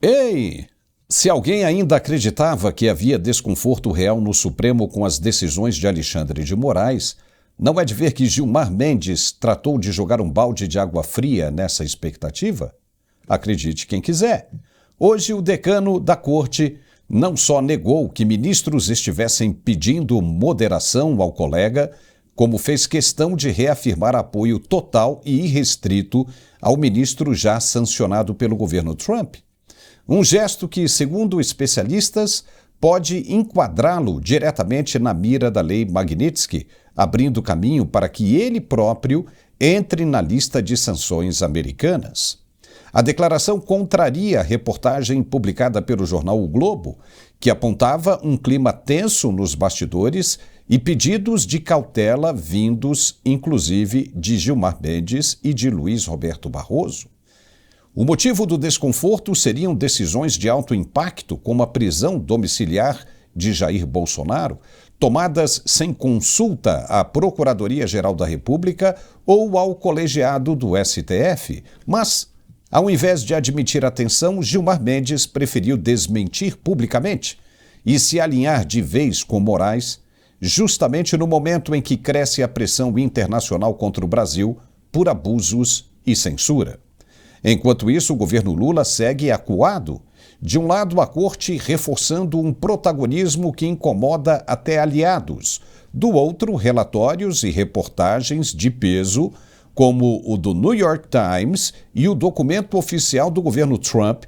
Ei! Se alguém ainda acreditava que havia desconforto real no Supremo com as decisões de Alexandre de Moraes, não é de ver que Gilmar Mendes tratou de jogar um balde de água fria nessa expectativa? Acredite quem quiser. Hoje, o decano da corte não só negou que ministros estivessem pedindo moderação ao colega, como fez questão de reafirmar apoio total e irrestrito ao ministro já sancionado pelo governo Trump. Um gesto que, segundo especialistas, pode enquadrá-lo diretamente na mira da lei Magnitsky, abrindo caminho para que ele próprio entre na lista de sanções americanas. A declaração contraria a reportagem publicada pelo jornal O Globo, que apontava um clima tenso nos bastidores e pedidos de cautela vindos, inclusive, de Gilmar Mendes e de Luiz Roberto Barroso. O motivo do desconforto seriam decisões de alto impacto, como a prisão domiciliar de Jair Bolsonaro, tomadas sem consulta à Procuradoria-Geral da República ou ao colegiado do STF, mas, ao invés de admitir a tensão, Gilmar Mendes preferiu desmentir publicamente e se alinhar de vez com Moraes, justamente no momento em que cresce a pressão internacional contra o Brasil por abusos e censura. Enquanto isso, o governo Lula segue acuado. De um lado, a corte reforçando um protagonismo que incomoda até aliados. Do outro, relatórios e reportagens de peso, como o do New York Times e o documento oficial do governo Trump,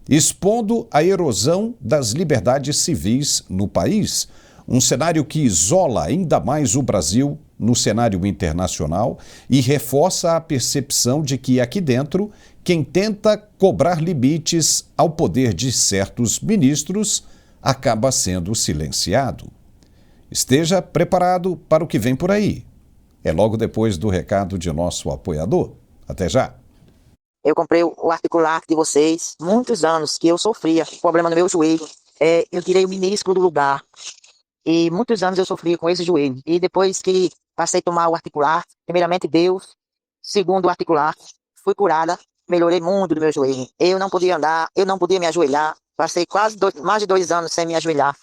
expondo a erosão das liberdades civis no país, um cenário que isola ainda mais o Brasil no cenário internacional e reforça a percepção de que aqui dentro, quem tenta cobrar limites ao poder de certos ministros acaba sendo silenciado. Esteja preparado para o que vem por aí. É logo depois do recado de nosso apoiador. Até já! Eu comprei o articular de vocês, muitos anos que eu sofria, problema no meu joelho. Eu tirei o menisco do lugar e muitos anos eu sofria com esse joelho. E depois que passei a tomar o articular, primeiramente Deus, segundo o articular, fui curada, melhorei muito do meu joelho. Eu não podia andar, eu não podia me ajoelhar, passei mais de 2 anos sem me ajoelhar.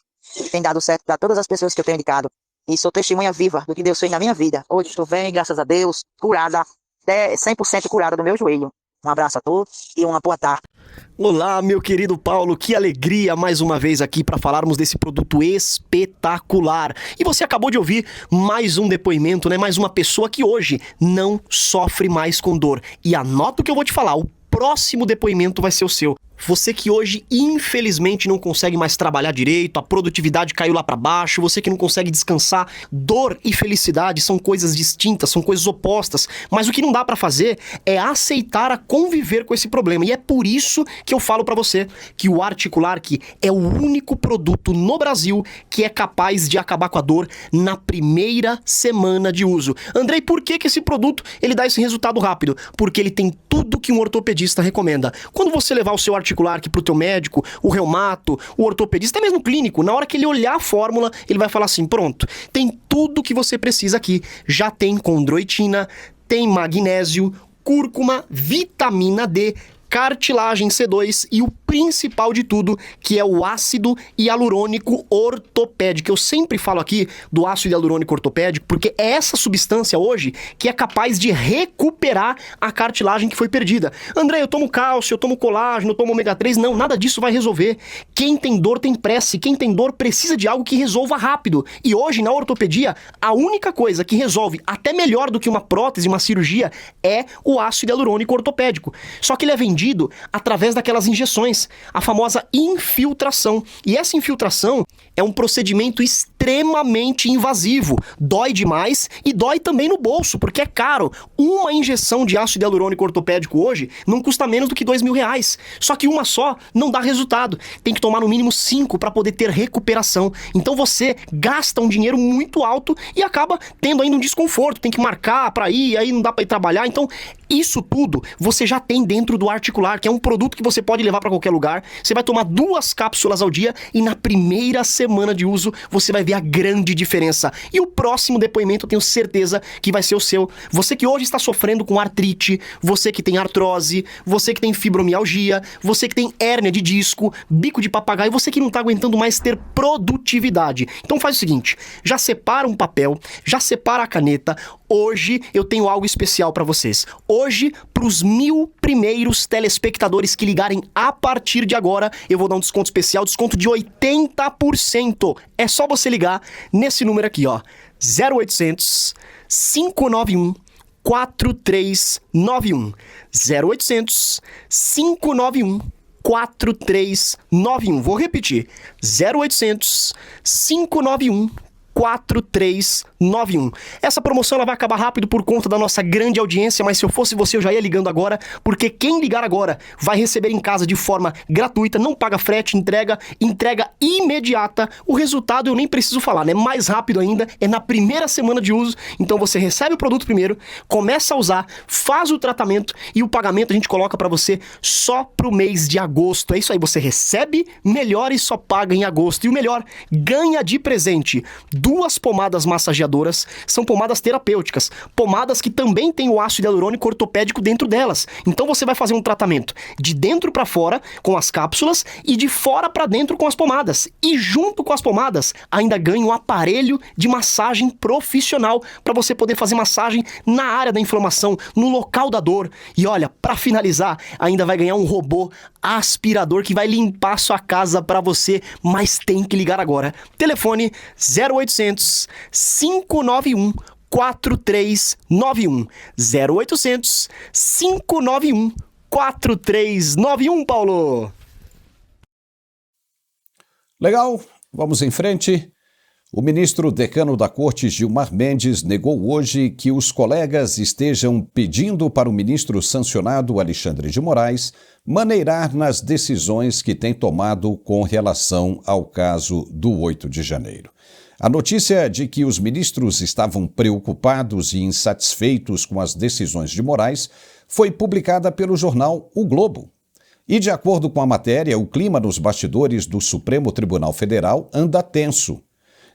Tem dado certo para todas as pessoas que eu tenho indicado. E sou testemunha viva do que Deus fez na minha vida. Hoje estou bem, graças a Deus, curada, 100% curada do meu joelho. Um abraço a todos e uma boa tarde. Olá, meu querido Paulo, que alegria mais uma vez aqui para falarmos desse produto espetacular. E você acabou de ouvir mais um depoimento, né? Mais uma pessoa que hoje não sofre mais com dor. E anota o que eu vou te falar, o próximo depoimento vai ser o seu. Você que hoje, infelizmente, não consegue mais trabalhar direito, a produtividade caiu lá para baixo, você que não consegue descansar, dor e felicidade são coisas distintas, são coisas opostas, mas o que não dá para fazer é aceitar a conviver com esse problema. E é por isso que eu falo para você que o Articular é o único produto no Brasil que é capaz de acabar com a dor na primeira semana de uso. Andrei, por que esse produto ele dá esse resultado rápido? Porque ele tem tudo que um ortopedista recomenda. Quando você levar o seu articular para o teu médico, o reumato, o ortopedista, até mesmo o clínico, na hora que ele olhar a fórmula, ele vai falar assim, pronto, tem tudo que você precisa aqui. Já tem condroitina, tem magnésio, cúrcuma, vitamina D, cartilagem C2 e o principal de tudo, que é o ácido hialurônico ortopédico. Eu sempre falo aqui do ácido hialurônico ortopédico porque é essa substância hoje que é capaz de recuperar a cartilagem que foi perdida. André, eu tomo cálcio, eu tomo colágeno, eu tomo ômega 3. Não, nada disso vai resolver. Quem tem dor tem pressa, quem tem dor precisa de algo que resolva rápido. E hoje, na ortopedia, a única coisa que resolve até melhor do que uma prótese, uma cirurgia, é o ácido hialurônico ortopédico. Só que ele é vendido através daquelas injeções, a famosa infiltração. E essa infiltração é um procedimento extremamente invasivo. Dói demais e dói também no bolso, porque é caro. Uma injeção de ácido hialurônico ortopédico hoje não custa menos do que R$2.000. Só que uma só não dá resultado. Tem que tomar no mínimo 5 para poder ter recuperação. Então você gasta um dinheiro muito alto e acaba tendo ainda um desconforto. Tem que marcar para ir, aí não dá para ir trabalhar. Então Isso tudo você já tem dentro do Articular, que é um produto que você pode levar para qualquer lugar. Você vai tomar 2 cápsulas ao dia e na primeira semana de uso você vai ver a grande diferença. E o próximo depoimento eu tenho certeza que vai ser o seu. Você que hoje está sofrendo com artrite, você que tem artrose, você que tem fibromialgia, você que tem hérnia de disco, bico de papagaio, você que não está aguentando mais ter produtividade. Então faz o seguinte, já separa um papel, já separa a caneta. Hoje eu tenho algo especial para vocês. Hoje, para os 1000 primeiros telespectadores que ligarem a partir de agora, eu vou dar um desconto especial, desconto de 80%. É só você ligar nesse número aqui, ó, 0800 591 4391. 0800 591 4391. Vou repetir. 0800 591 4391. Essa promoção ela vai acabar rápido por conta da nossa grande audiência, mas se eu fosse você eu já ia ligando agora, porque quem ligar agora vai receber em casa de forma gratuita, não paga frete, entrega imediata. O resultado eu nem preciso falar, né? Mais rápido ainda, é na primeira semana de uso. Então você recebe o produto primeiro, começa a usar, faz o tratamento e o pagamento a gente coloca pra você só pro mês de agosto. É isso aí, você recebe melhor e só paga em agosto. E o melhor, ganha de presente 2 pomadas massageadoras, são pomadas terapêuticas, pomadas que também têm o ácido hialurônico ortopédico dentro delas. Então você vai fazer um tratamento de dentro para fora com as cápsulas e de fora para dentro com as pomadas. E junto com as pomadas ainda ganha um aparelho de massagem profissional para você poder fazer massagem na área da inflamação, no local da dor. E olha, para finalizar, ainda vai ganhar um robô aspirador que vai limpar sua casa para você, mas tem que ligar agora. Telefone 0800 591 4391. 0800 591 4391, Paulo. Legal, vamos em frente. O ministro decano da Corte, Gilmar Mendes, negou hoje que os colegas estejam pedindo para o ministro sancionado, Alexandre de Moraes, maneirar nas decisões que tem tomado com relação ao caso do 8 de janeiro. A notícia de que os ministros estavam preocupados e insatisfeitos com as decisões de Moraes foi publicada pelo jornal O Globo. E, de acordo com a matéria, o clima nos bastidores do Supremo Tribunal Federal anda tenso.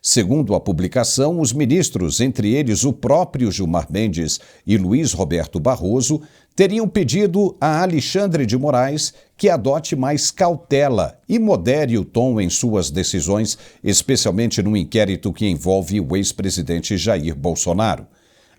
Segundo a publicação, os ministros, entre eles o próprio Gilmar Mendes e Luiz Roberto Barroso, teriam pedido a Alexandre de Moraes que adote mais cautela e modere o tom em suas decisões, especialmente no inquérito que envolve o ex-presidente Jair Bolsonaro.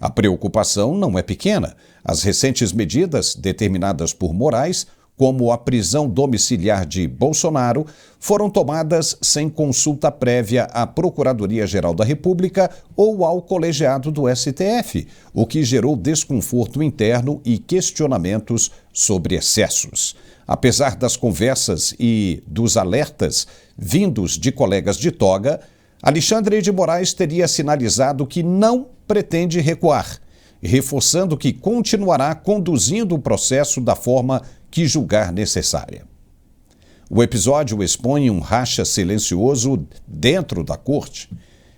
A preocupação não é pequena. As recentes medidas determinadas por Moraes, como a prisão domiciliar de Bolsonaro, foram tomadas sem consulta prévia à Procuradoria-Geral da República ou ao colegiado do STF, o que gerou desconforto interno e questionamentos sobre excessos. Apesar das conversas e dos alertas vindos de colegas de toga, Alexandre de Moraes teria sinalizado que não pretende recuar, reforçando que continuará conduzindo o processo da forma que julgar necessária. O episódio expõe um racha silencioso dentro da corte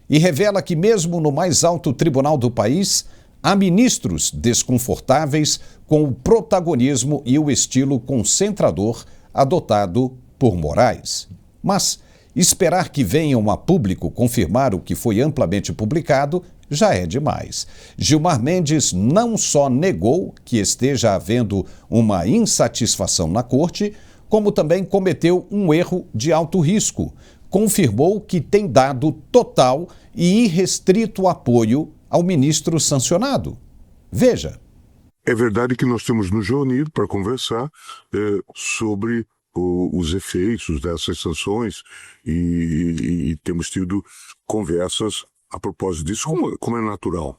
e revela que mesmo no mais alto tribunal do país, há ministros desconfortáveis com o protagonismo e o estilo concentrador adotado por Moraes. Mas esperar que venham a público confirmar o que foi amplamente publicado já é demais. Gilmar Mendes não só negou que esteja havendo uma insatisfação na corte, como também cometeu um erro de alto risco. Confirmou que tem dado total e irrestrito apoio ao ministro sancionado. Veja. É verdade que nós temos nos reunido para conversar sobre os efeitos dessas sanções e temos tido conversas a propósito disso, como é natural.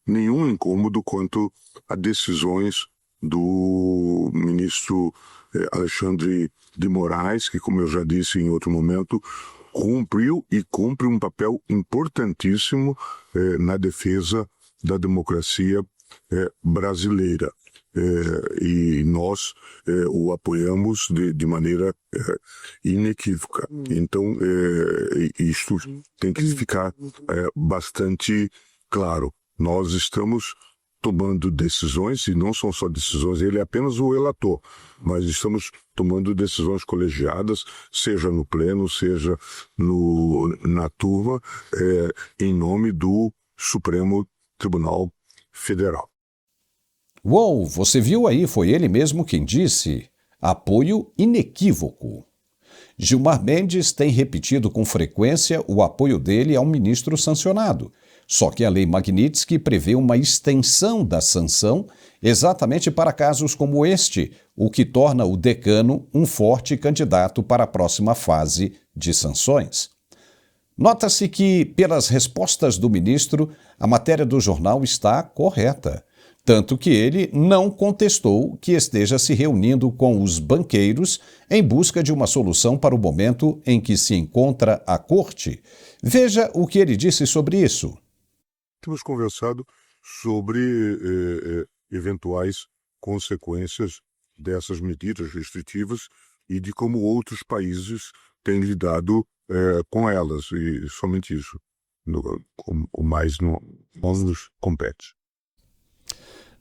Nenhum incômodo quanto a decisões do ministro Alexandre de Moraes, que, como eu já disse em outro momento, cumpriu e cumpre um papel importantíssimo na defesa da democracia brasileira. E nós o apoiamos de maneira inequívoca. Então, isto tem que ficar bastante claro. Nós estamos tomando decisões, e não são só decisões, ele é apenas o relator, mas estamos tomando decisões colegiadas, seja no pleno, seja na turma, em nome do Supremo Tribunal Federal. Uou, você viu aí, foi ele mesmo quem disse. Apoio inequívoco. Gilmar Mendes tem repetido com frequência o apoio dele a um ministro sancionado. Só que a Lei Magnitsky prevê uma extensão da sanção exatamente para casos como este, o que torna o decano um forte candidato para a próxima fase de sanções. Nota-se que, pelas respostas do ministro, a matéria do jornal está correta. Tanto que ele não contestou que esteja se reunindo com os banqueiros em busca de uma solução para o momento em que se encontra a corte. Veja o que ele disse sobre isso. Temos conversado sobre eventuais consequências dessas medidas restritivas e de como outros países têm lidado com elas, e somente isso. O mais não nos compete.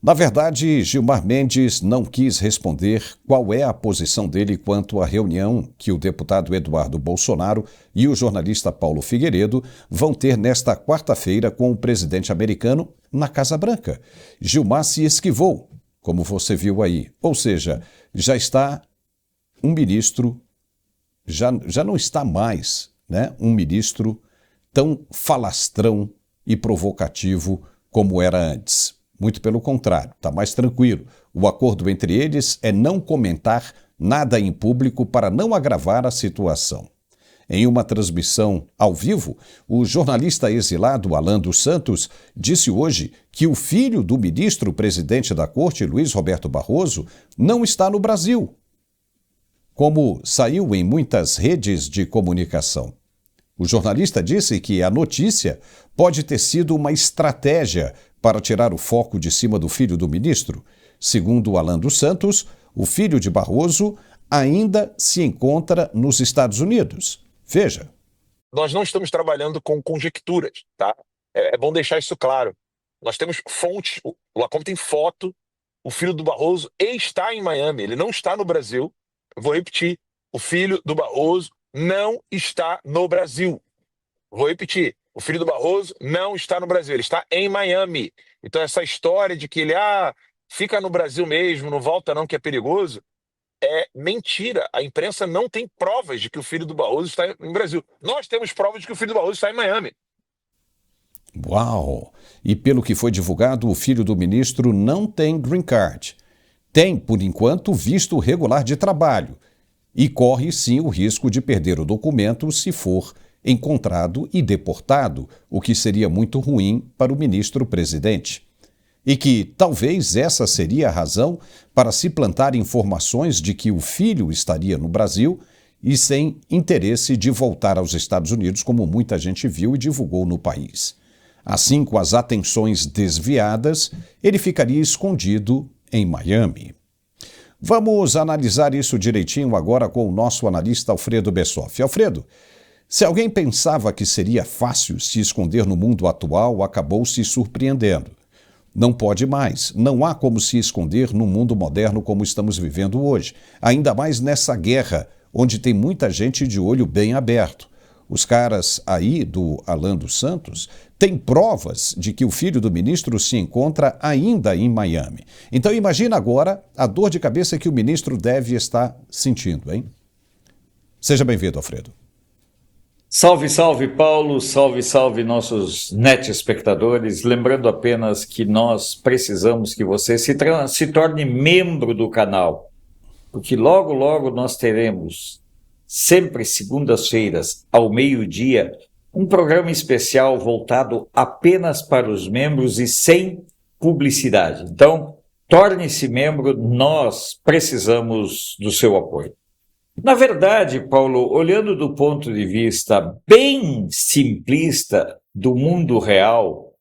Na verdade, Gilmar Mendes não quis responder qual é a posição dele quanto à reunião que o deputado Eduardo Bolsonaro e o jornalista Paulo Figueiredo vão ter nesta quarta-feira com o presidente americano na Casa Branca. Gilmar se esquivou, como você viu aí. Ou seja, já está um ministro, já não está mais, né, um ministro tão falastrão e provocativo como era antes. Muito pelo contrário, está mais tranquilo. O acordo entre eles é não comentar nada em público para não agravar a situação. Em uma transmissão ao vivo, o jornalista exilado Alan dos Santos disse hoje que o filho do ministro-presidente da Corte, Luiz Roberto Barroso, não está no Brasil, como saiu em muitas redes de comunicação. O jornalista disse que a notícia pode ter sido uma estratégia para tirar o foco de cima do filho do ministro. Segundo Alan dos Santos, o filho de Barroso ainda se encontra nos Estados Unidos. Veja. Nós não estamos trabalhando com conjecturas, tá? É bom deixar isso claro. Nós temos fontes, o Lacombe tem foto, o filho do Barroso está em Miami, ele não está no Brasil. Eu vou repetir, o filho do Barroso não está no Brasil. Vou repetir, o filho do Barroso não está no Brasil, ele está em Miami. Então essa história de que ele fica no Brasil mesmo, não volta não que é perigoso, é mentira. A imprensa não tem provas de que o filho do Barroso está em Brasil. Nós temos provas de que o filho do Barroso está em Miami. Uau! E pelo que foi divulgado, o filho do ministro não tem green card. Tem, por enquanto, visto regular de trabalho e corre sim o risco de perder o documento se for encontrado e deportado, o que seria muito ruim para o ministro-presidente. E que talvez essa seria a razão para se plantar informações de que o filho estaria no Brasil e sem interesse de voltar aos Estados Unidos, como muita gente viu e divulgou no país. Assim, com as atenções desviadas, ele ficaria escondido em Miami. Vamos analisar isso direitinho agora com o nosso analista Alfredo Bessoff. Alfredo, se alguém pensava que seria fácil se esconder no mundo atual, acabou se surpreendendo. Não pode mais, não há como se esconder no mundo moderno como estamos vivendo hoje, ainda mais nessa guerra, onde tem muita gente de olho bem aberto. Os caras aí do Alan dos Santos têm provas de que o filho do ministro se encontra ainda em Miami. Então imagina agora a dor de cabeça que o ministro deve estar sentindo, hein? Seja bem-vindo, Alfredo. Salve, salve, Paulo, salve, salve, nossos net espectadores. Lembrando apenas que nós precisamos que você se torne membro do canal, porque logo, logo nós teremos, sempre segundas-feiras, ao meio-dia, um programa especial voltado apenas para os membros e sem publicidade. Então, torne-se membro, nós precisamos do seu apoio. Na verdade, Paulo, olhando do ponto de vista bem simplista do mundo real,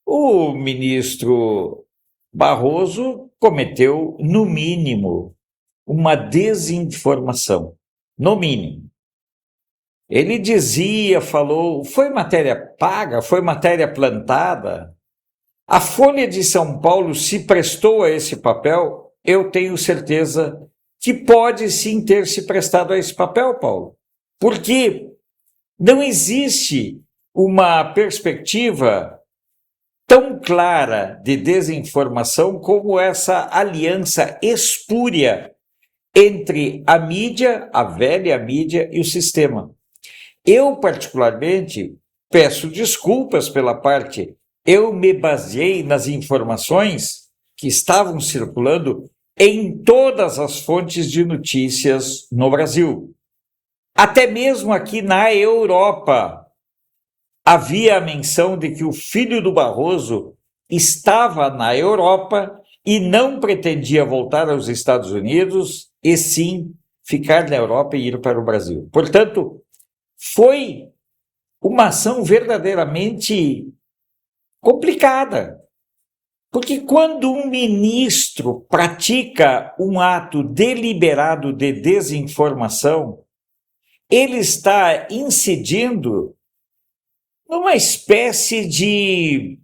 o ministro Barroso cometeu, no mínimo, uma desinformação. No mínimo. Ele dizia, falou, foi matéria paga, foi matéria plantada. A Folha de São Paulo se prestou a esse papel, eu tenho certeza que pode sim ter se prestado a esse papel, Paulo. Porque não existe uma perspectiva tão clara de desinformação como essa aliança espúria entre a mídia, a velha mídia e o sistema. Eu, particularmente, peço desculpas pela parte, eu me baseei nas informações que estavam circulando em todas as fontes de notícias no Brasil. Até mesmo aqui na Europa, havia a menção de que o filho do Barroso estava na Europa e não pretendia voltar aos Estados Unidos, e sim ficar na Europa e ir para o Brasil. Portanto, foi uma ação verdadeiramente complicada. Porque quando um ministro pratica um ato deliberado de desinformação, ele está incidindo numa espécie de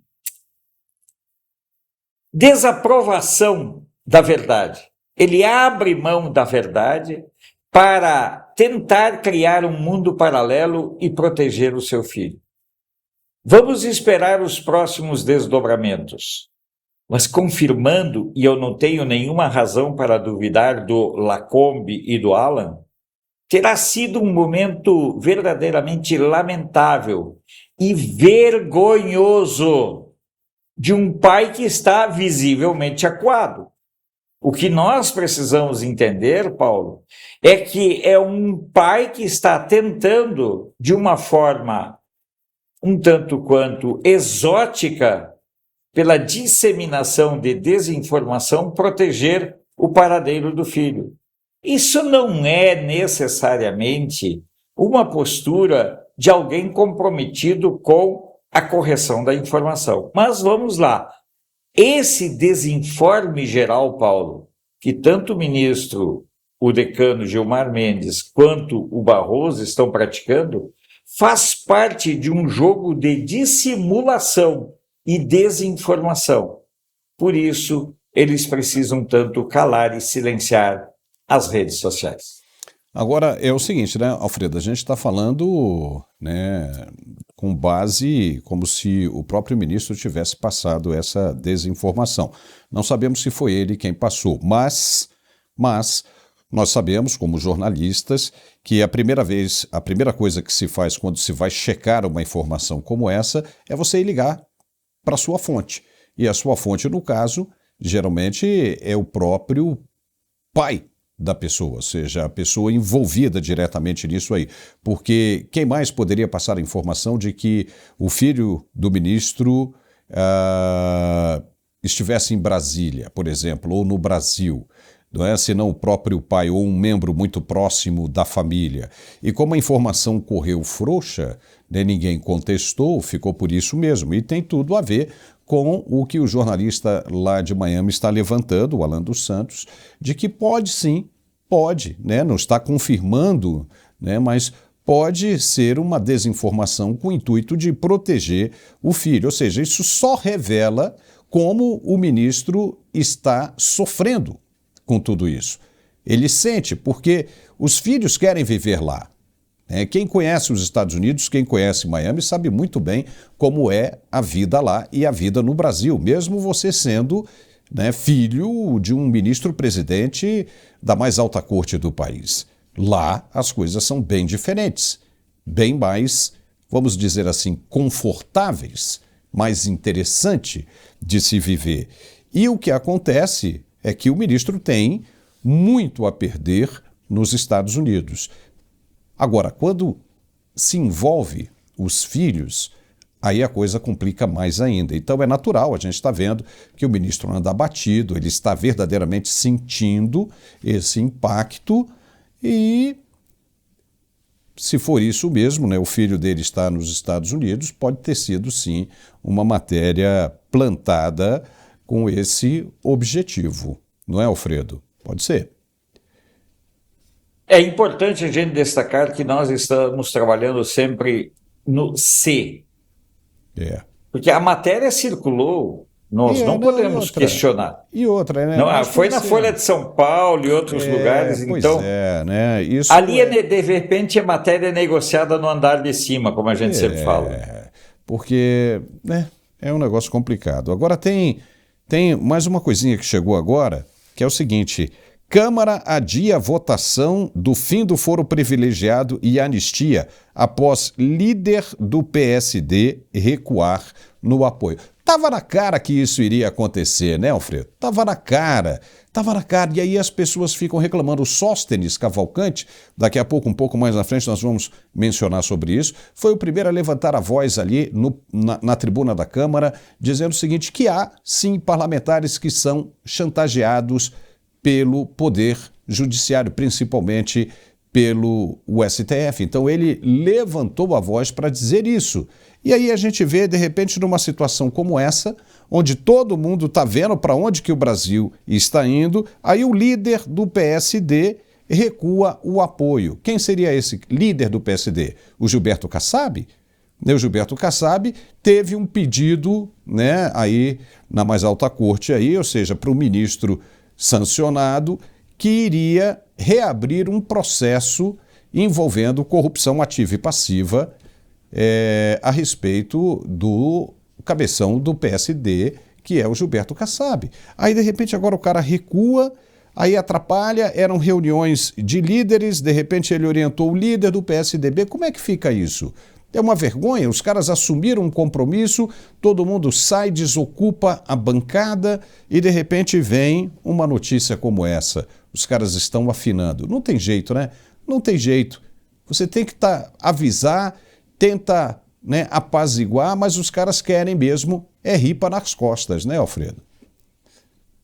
desaprovação da verdade. Ele abre mão da verdade para tentar criar um mundo paralelo e proteger o seu filho. Vamos esperar os próximos desdobramentos. Mas confirmando, e eu não tenho nenhuma razão para duvidar do Lacombe e do Alan, terá sido um momento verdadeiramente lamentável e vergonhoso de um pai que está visivelmente acuado. O que nós precisamos entender, Paulo, é que é um pai que está tentando, de uma forma um tanto quanto exótica, pela disseminação de desinformação, proteger o paradeiro do filho. Isso não é necessariamente uma postura de alguém comprometido com a correção da informação. Mas vamos lá. Esse desinforme geral, Paulo, que tanto o ministro, o decano Gilmar Mendes, quanto o Barroso estão praticando, faz parte de um jogo de dissimulação e desinformação. Por isso, eles precisam tanto calar e silenciar as redes sociais. Agora, é o seguinte, né, Alfredo, a gente está falando, né, com base como se o próprio ministro tivesse passado essa desinformação. Não sabemos se foi ele quem passou, mas nós sabemos, como jornalistas, que a primeira coisa que se faz quando se vai checar uma informação como essa é você ir ligar para a sua fonte. E a sua fonte, no caso, geralmente é o próprio pai da pessoa, ou seja, a pessoa envolvida diretamente nisso aí. Porque quem mais poderia passar a informação de que o filho do ministro estivesse em Brasília, por exemplo, ou no Brasil? Não é senão o próprio pai ou um membro muito próximo da família. E como a informação correu frouxa, né, ninguém contestou, ficou por isso mesmo. E tem tudo a ver com o que o jornalista lá de Miami está levantando, o Alan dos Santos, de que pode sim, pode, né, não está confirmando, né, mas pode ser uma desinformação com o intuito de proteger o filho. Ou seja, isso só revela como o ministro está sofrendo com tudo isso. Ele sente, porque os filhos querem viver lá. Quem conhece os Estados Unidos, quem conhece Miami, sabe muito bem como é a vida lá e a vida no Brasil, mesmo você sendo, né, filho de um ministro-presidente da mais alta corte do país. Lá as coisas são bem diferentes, bem mais, vamos dizer assim, confortáveis, mais interessante de se viver. E o que acontece é que o ministro tem muito a perder nos Estados Unidos. Agora, quando se envolve os filhos, aí a coisa complica mais ainda. Então é natural, a gente está vendo que o ministro anda abatido, ele está verdadeiramente sentindo esse impacto e, se for isso mesmo, né, o filho dele está nos Estados Unidos, pode ter sido sim uma matéria plantada com esse objetivo. Não é, Alfredo? Pode ser. É importante a gente destacar que nós estamos trabalhando sempre no C. Porque a matéria circulou Nós não podemos questionar. E outra, né? Não, foi na Folha de São Paulo e outros lugares, pois então. Né? Isso ali, de repente, a matéria é negociada no andar de cima, como a gente sempre fala. Porque, né, é um negócio complicado. Agora tem mais uma coisinha que chegou agora, que é o seguinte: Câmara adia a votação do fim do foro privilegiado e anistia após líder do PSD recuar no apoio. Tava na cara que isso iria acontecer, né, Alfredo? Tava na cara. E aí as pessoas ficam reclamando. O Sóstenes Cavalcante, daqui a pouco, um pouco mais na frente, nós vamos mencionar sobre isso, foi o primeiro a levantar a voz ali na tribuna da Câmara, dizendo o seguinte, que há, sim, parlamentares que são chantageados pelo Poder Judiciário, principalmente pelo STF. Então ele levantou a voz para dizer isso. E aí a gente vê, de repente, numa situação como essa, onde todo mundo está vendo para onde que o Brasil está indo, aí o líder do PSD recua o apoio. Quem seria esse líder do PSD? O Gilberto Kassab? O Gilberto Kassab teve um pedido, né, aí na mais alta corte, aí, ou seja, para o ministro sancionado, que iria reabrir um processo envolvendo corrupção ativa e passiva a respeito do cabeção do PSD, que é o Gilberto Kassab. Aí, de repente, agora o cara recua, aí atrapalha, eram reuniões de líderes, de repente ele orientou o líder do PSDB. Como é que fica isso? É uma vergonha, os caras assumiram um compromisso, todo mundo sai, desocupa a bancada e de repente vem uma notícia como essa. Os caras estão afinando. Não tem jeito, né? Não tem jeito. Você tem que avisar, tenta, né, apaziguar, mas os caras querem mesmo ripa nas costas, né, Alfredo?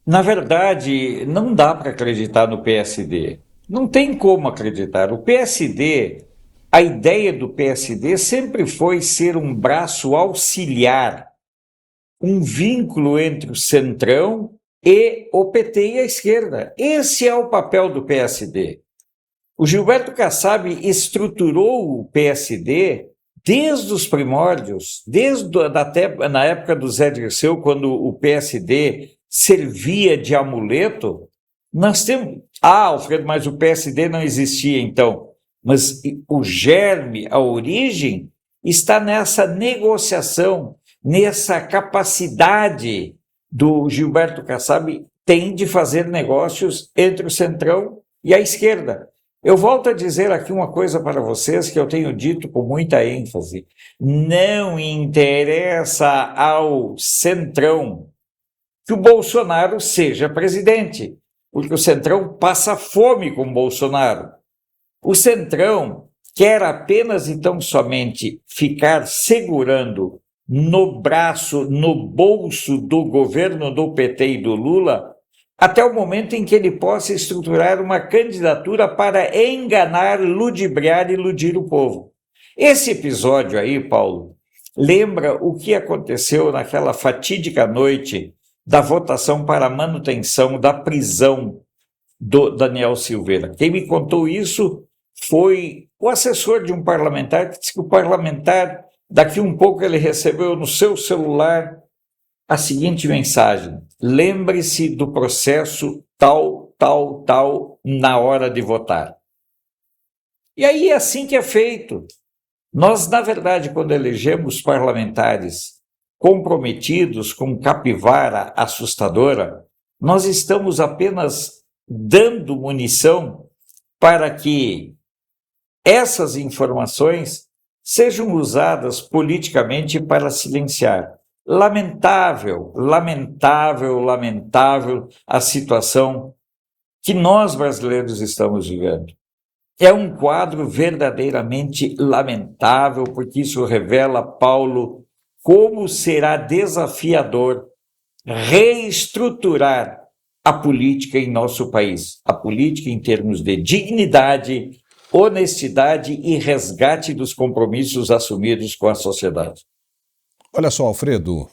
Na verdade, não dá para acreditar no PSD. Não tem como acreditar. O PSD... A ideia do PSD sempre foi ser um braço auxiliar, um vínculo entre o centrão e o PT e a esquerda. Esse é o papel do PSD. O Gilberto Kassab estruturou o PSD desde os primórdios, até na época do Zé Dirceu, quando o PSD servia de amuleto. Nós temos... Alfredo, mas o PSD não existia então. Mas o germe, a origem, está nessa negociação, nessa capacidade do Gilberto Kassab tem de fazer negócios entre o centrão e a esquerda. Eu volto a dizer aqui uma coisa para vocês que eu tenho dito com muita ênfase. Não interessa ao centrão que o Bolsonaro seja presidente, porque o centrão passa fome com o Bolsonaro. O centrão quer apenas, então, somente ficar segurando no braço, no bolso do governo do PT e do Lula, até o momento em que ele possa estruturar uma candidatura para enganar, ludibriar e iludir o povo. Esse episódio aí, Paulo, lembra o que aconteceu naquela fatídica noite da votação para a manutenção da prisão do Daniel Silveira. Quem me contou isso foi o assessor de um parlamentar, que disse que o parlamentar, daqui um pouco ele recebeu no seu celular a seguinte mensagem: lembre-se do processo tal, na hora de votar. E aí é assim que é feito. Nós, na verdade, quando elegemos parlamentares comprometidos com capivara assustadora, nós estamos apenas dando munição para que essas informações sejam usadas politicamente para silenciar. Lamentável a situação que nós brasileiros estamos vivendo. É um quadro verdadeiramente lamentável, porque isso revela, Paulo, como será desafiador reestruturar a política em nosso país. A política em termos de dignidade, honestidade e resgate dos compromissos assumidos com a sociedade. Olha só, Alfredo,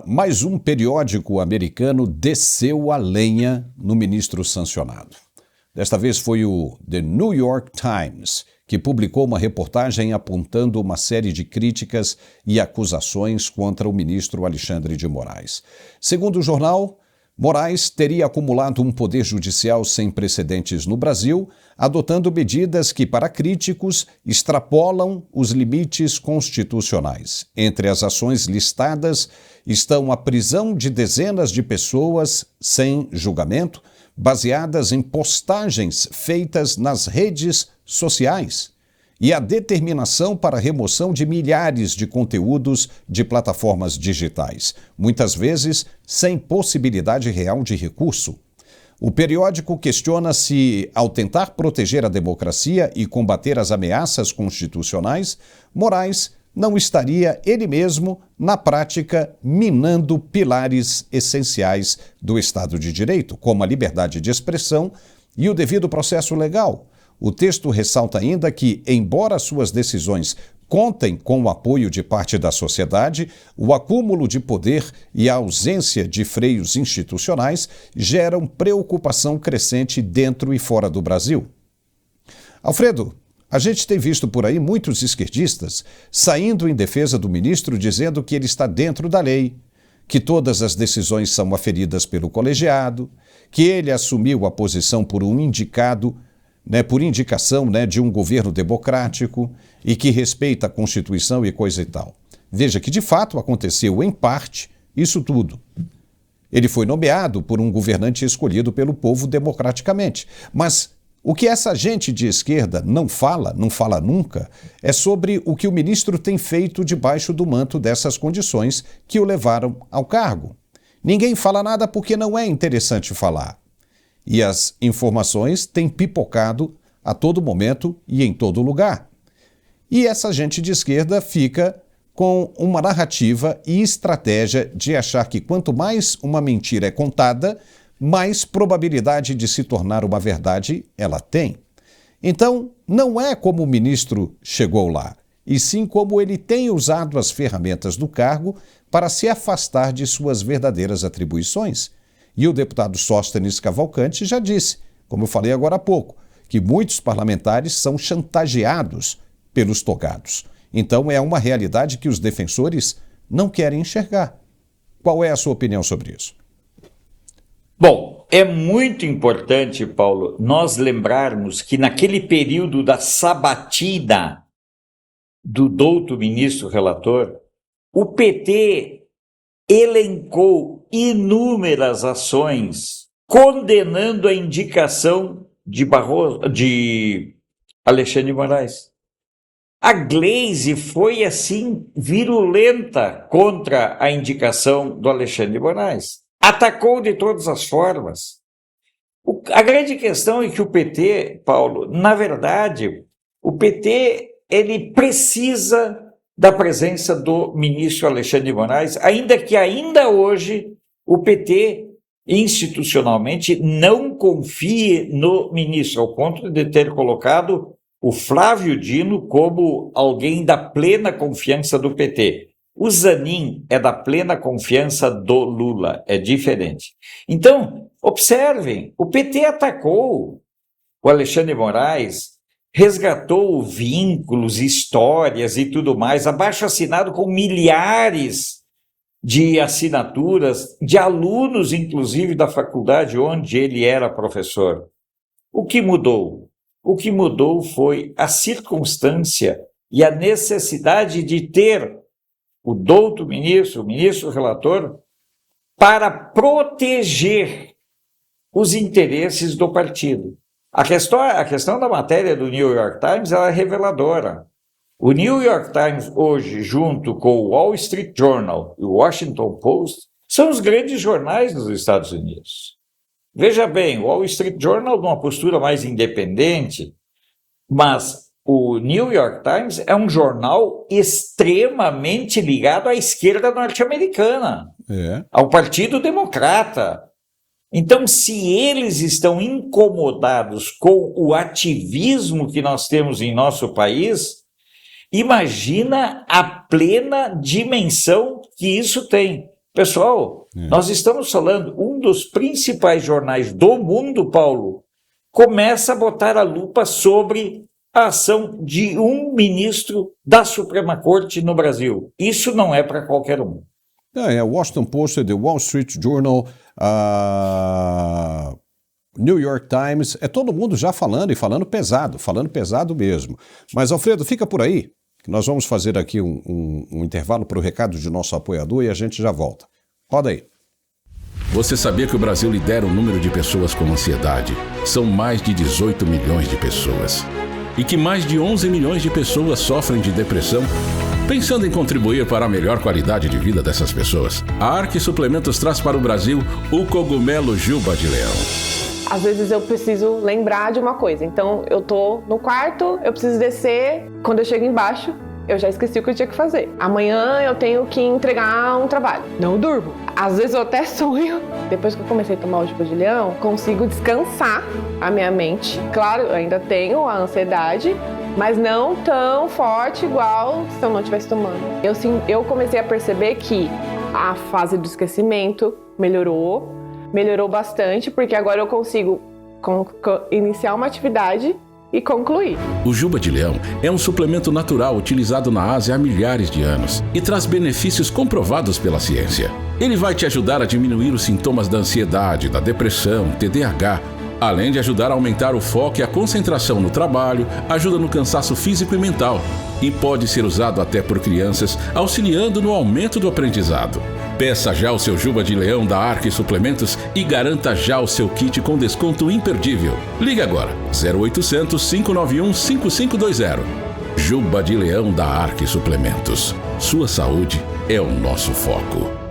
mais um periódico americano desceu a lenha no ministro sancionado. Desta vez foi o The New York Times, que publicou uma reportagem apontando uma série de críticas e acusações contra o ministro Alexandre de Moraes. Segundo o jornal, Moraes teria acumulado um poder judicial sem precedentes no Brasil, adotando medidas que, para críticos, extrapolam os limites constitucionais. Entre as ações listadas estão a prisão de dezenas de pessoas sem julgamento, baseadas em postagens feitas nas redes sociais, e a determinação para a remoção de milhares de conteúdos de plataformas digitais, muitas vezes sem possibilidade real de recurso. O periódico questiona se, ao tentar proteger a democracia e combater as ameaças constitucionais, Moraes não estaria ele mesmo, na prática, minando pilares essenciais do Estado de Direito, como a liberdade de expressão e o devido processo legal. O texto ressalta ainda que, embora suas decisões contem com o apoio de parte da sociedade, o acúmulo de poder e a ausência de freios institucionais geram preocupação crescente dentro e fora do Brasil. Alfredo, a gente tem visto por aí muitos esquerdistas saindo em defesa do ministro dizendo que ele está dentro da lei, que todas as decisões são aferidas pelo colegiado, que ele assumiu a posição por um indicado, por indicação de um governo democrático e que respeita a Constituição e coisa e tal. Veja que, de fato, aconteceu, em parte, isso tudo. Ele foi nomeado por um governante escolhido pelo povo democraticamente. Mas o que essa gente de esquerda não fala nunca, é sobre o que o ministro tem feito debaixo do manto dessas condições que o levaram ao cargo. Ninguém fala nada porque não é interessante falar. E as informações têm pipocado a todo momento e em todo lugar. E essa gente de esquerda fica com uma narrativa e estratégia de achar que quanto mais uma mentira é contada, mais probabilidade de se tornar uma verdade ela tem. Então, não é como o ministro chegou lá, e sim como ele tem usado as ferramentas do cargo para se afastar de suas verdadeiras atribuições. E o deputado Sóstenes Cavalcante já disse, como eu falei agora há pouco, que muitos parlamentares são chantageados pelos togados. Então é uma realidade que os defensores não querem enxergar. Qual é a sua opinião sobre isso? Bom, é muito importante, Paulo, nós lembrarmos que naquele período da sabatina do douto ministro relator, o PT elencou inúmeras ações condenando a indicação de Alexandre de Moraes. A Gleisi foi, assim, virulenta contra a indicação do Alexandre de Moraes. Atacou de todas as formas. A grande questão é que o PT, Paulo, na verdade, o PT ele precisa da presença do ministro Alexandre de Moraes, ainda que ainda hoje o PT institucionalmente não confie no ministro, ao ponto de ter colocado o Flávio Dino como alguém da plena confiança do PT. O Zanin é da plena confiança do Lula, é diferente. Então, observem, o PT atacou o Alexandre de Moraes, resgatou vínculos, histórias e tudo mais, abaixo-assinado com milhares de assinaturas, de alunos, inclusive, da faculdade onde ele era professor. O que mudou? O que mudou foi a circunstância e a necessidade de ter o douto ministro, o ministro relator, para proteger os interesses do partido. A questão da matéria do New York Times ela é reveladora. O New York Times hoje, junto com o Wall Street Journal e o Washington Post, são os grandes jornais dos Estados Unidos. Veja bem, o Wall Street Journal numa postura mais independente, mas o New York Times é um jornal extremamente ligado à esquerda norte-americana, ao Partido Democrata. Então, se eles estão incomodados com o ativismo que nós temos em nosso país, imagina a plena dimensão que isso tem. Pessoal, nós estamos falando, um dos principais jornais do mundo, Paulo, começa a botar a lupa sobre a ação de um ministro da Suprema Corte no Brasil. Isso não é para qualquer um. É o Washington Post, The Wall Street Journal, New York Times, é todo mundo já falando e falando pesado mesmo. Mas, Alfredo, fica por aí, que nós vamos fazer aqui um intervalo para o recado de nosso apoiador e a gente já volta. Roda aí. Você sabia que o Brasil lidera o número de pessoas com ansiedade? São mais de 18 milhões de pessoas. E que mais de 11 milhões de pessoas sofrem de depressão? Pensando em contribuir para a melhor qualidade de vida dessas pessoas, a Arque Suplementos traz para o Brasil o cogumelo Juba de Leão. Às vezes eu preciso lembrar de uma coisa, então eu tô no quarto, eu preciso descer, quando eu chego embaixo, eu já esqueci o que eu tinha que fazer. Amanhã eu tenho que entregar um trabalho, não durmo. Às vezes eu até sonho. Depois que eu comecei a tomar o Juba de Leão, consigo descansar a minha mente. Claro, eu ainda tenho a ansiedade, mas não tão forte igual se eu não estivesse tomando. Eu comecei a perceber que a fase do esquecimento melhorou bastante, porque agora eu consigo iniciar uma atividade e concluir. O Juba de Leão é um suplemento natural utilizado na Ásia há milhares de anos e traz benefícios comprovados pela ciência. Ele vai te ajudar a diminuir os sintomas da ansiedade, da depressão, TDAH, além de ajudar a aumentar o foco e a concentração no trabalho, ajuda no cansaço físico e mental e pode ser usado até por crianças, auxiliando no aumento do aprendizado. Peça já o seu Juba de Leão da Arque Suplementos e garanta já o seu kit com desconto imperdível. Ligue agora, 0800 591 5520. Juba de Leão da Arque Suplementos. Sua saúde é o nosso foco.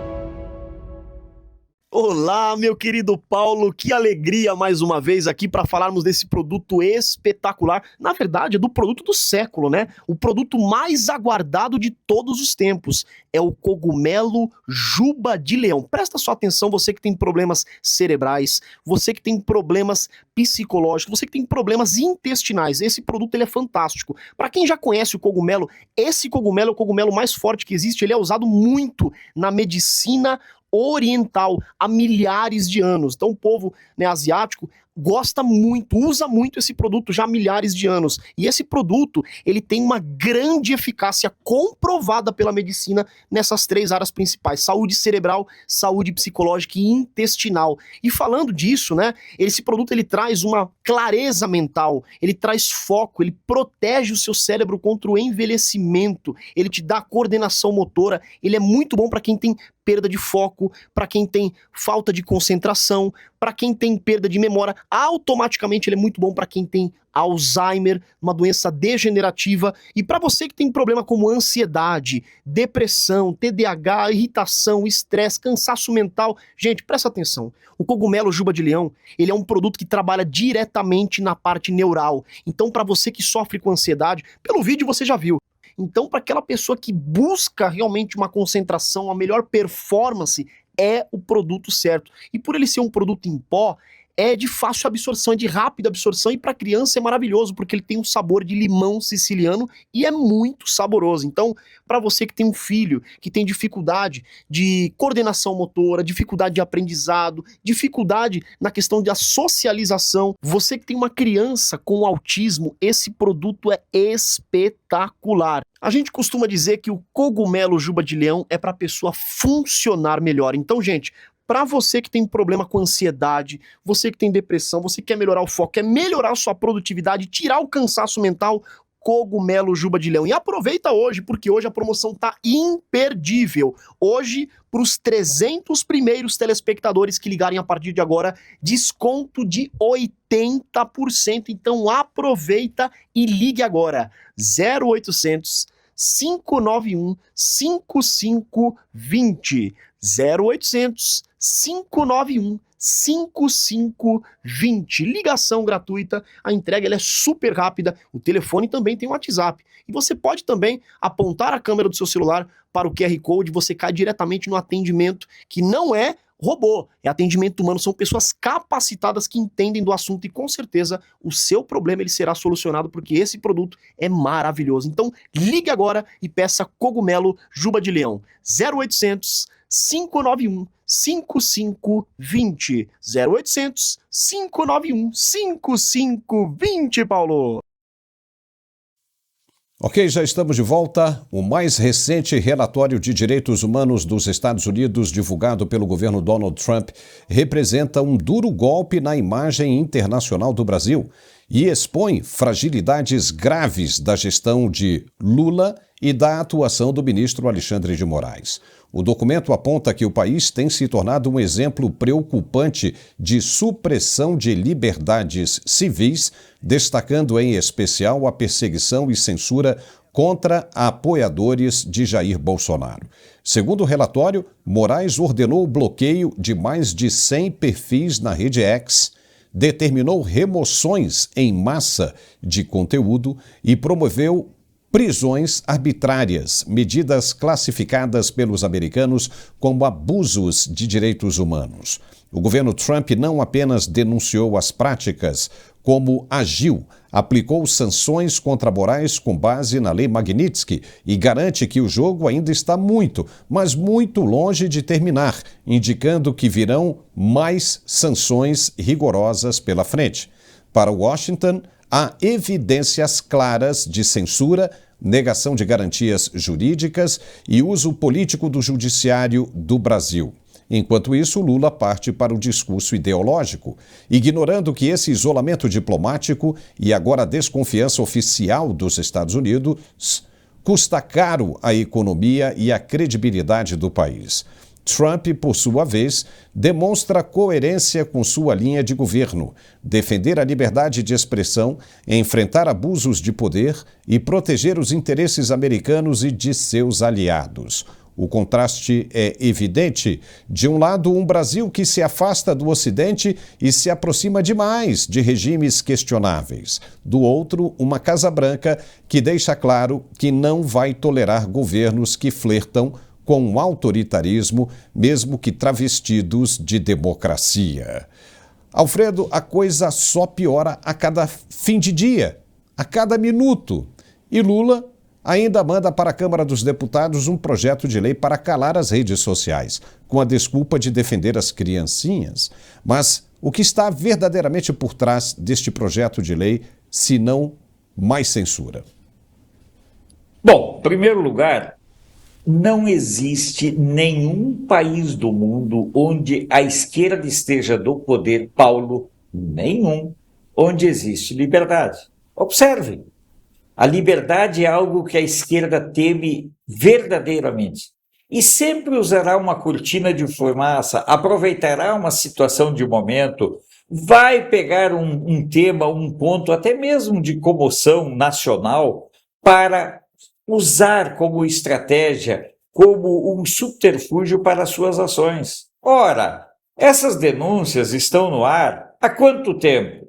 Olá, meu querido Paulo, que alegria mais uma vez aqui para falarmos desse produto espetacular. Na verdade, é do produto do século, né? O produto mais aguardado de todos os tempos. É o cogumelo Juba de Leão. Presta sua atenção, você que tem problemas cerebrais, você que tem problemas psicológicos, você que tem problemas intestinais. Esse produto ele é fantástico. Para quem já conhece o cogumelo, esse cogumelo é o cogumelo mais forte que existe. Ele é usado muito na medicina oriental há milhares de anos. Então o povo, né, asiático gosta muito, usa muito esse produto já há milhares de anos. E esse produto, ele tem uma grande eficácia comprovada pela medicina nessas 3 áreas principais: saúde cerebral, saúde psicológica e intestinal. E falando disso, né, esse produto ele traz uma clareza mental, ele traz foco, ele protege o seu cérebro contra o envelhecimento, ele te dá coordenação motora, ele é muito bom para quem tem perda de foco, para quem tem falta de concentração, para quem tem perda de memória. Automaticamente ele é muito bom para quem tem Alzheimer, uma doença degenerativa, e para você que tem problema como ansiedade, depressão, TDAH, irritação, estresse, cansaço mental. Gente, presta atenção. O cogumelo Juba de Leão, ele é um produto que trabalha diretamente na parte neural. Então, para você que sofre com ansiedade, pelo vídeo você já viu. Então, para aquela pessoa que busca realmente uma concentração, a melhor performance, é o produto certo. E por ele ser um produto em pó, é de fácil absorção, é de rápida absorção, e para criança é maravilhoso, porque ele tem um sabor de limão siciliano e é muito saboroso. Então, para você que tem um filho que tem dificuldade de coordenação motora, dificuldade de aprendizado, dificuldade na questão da socialização, você que tem uma criança com autismo, esse produto é espetacular. A gente costuma dizer que o cogumelo Juba de Leão é para a pessoa funcionar melhor. Então, gente, para você que tem problema com ansiedade, você que tem depressão, você que quer melhorar o foco, quer melhorar sua produtividade, tirar o cansaço mental, cogumelo Juba de Leão. E aproveita hoje, porque hoje a promoção tá imperdível. Hoje, para os 300 primeiros telespectadores que ligarem a partir de agora, desconto de 80%. Então aproveita e ligue agora. 0800 591 5520. 0800 591 5520. Ligação gratuita, a entrega ela é super rápida, o telefone também tem um WhatsApp. E você pode também apontar a câmera do seu celular para o QR Code, você cai diretamente no atendimento, que não é robô, é atendimento humano, são pessoas capacitadas que entendem do assunto e com certeza o seu problema ele será solucionado porque esse produto é maravilhoso. Então ligue agora e peça Cogumelo Juba de Leão. 0800 591 5520. 0800 591 5520, Paulo. Ok, já estamos de volta. O mais recente relatório de direitos humanos dos Estados Unidos, divulgado pelo governo Donald Trump, representa um duro golpe na imagem internacional do Brasil e expõe fragilidades graves da gestão de Lula e da atuação do ministro Alexandre de Moraes. O documento aponta que o país tem se tornado um exemplo preocupante de supressão de liberdades civis, destacando em especial a perseguição e censura contra apoiadores de Jair Bolsonaro. Segundo o relatório, Moraes ordenou o bloqueio de mais de 100 perfis na rede X, determinou remoções em massa de conteúdo e promoveu prisões arbitrárias, medidas classificadas pelos americanos como abusos de direitos humanos. O governo Trump não apenas denunciou as práticas, como agiu, aplicou sanções contra Moraes com base na Lei Magnitsky e garante que o jogo ainda está muito, mas muito longe de terminar, indicando que virão mais sanções rigorosas pela frente. Para Washington, há evidências claras de censura, negação de garantias jurídicas e uso político do judiciário do Brasil. Enquanto isso, Lula parte para o discurso ideológico, ignorando que esse isolamento diplomático e agora a desconfiança oficial dos Estados Unidos custa caro à economia e à credibilidade do país. Trump, por sua vez, demonstra coerência com sua linha de governo, defender a liberdade de expressão, enfrentar abusos de poder e proteger os interesses americanos e de seus aliados. O contraste é evidente. De um lado, um Brasil que se afasta do Ocidente e se aproxima demais de regimes questionáveis. Do outro, uma Casa Branca que deixa claro que não vai tolerar governos que flertam com o autoritarismo, mesmo que travestidos de democracia. Alfredo, a coisa só piora a cada fim de dia, a cada minuto. E Lula ainda manda para a Câmara dos Deputados um projeto de lei para calar as redes sociais, com a desculpa de defender as criancinhas. Mas o que está verdadeiramente por trás deste projeto de lei, se não mais censura? Bom, em primeiro lugar, não existe nenhum país do mundo onde a esquerda esteja do poder, Paulo, nenhum, onde existe liberdade. Observe, a liberdade é algo que a esquerda teme verdadeiramente e sempre usará uma cortina de fumaça, aproveitará uma situação de momento, vai pegar um tema, um ponto até mesmo de comoção nacional para usar como estratégia, como um subterfúgio para suas ações. Ora, essas denúncias estão no ar há quanto tempo?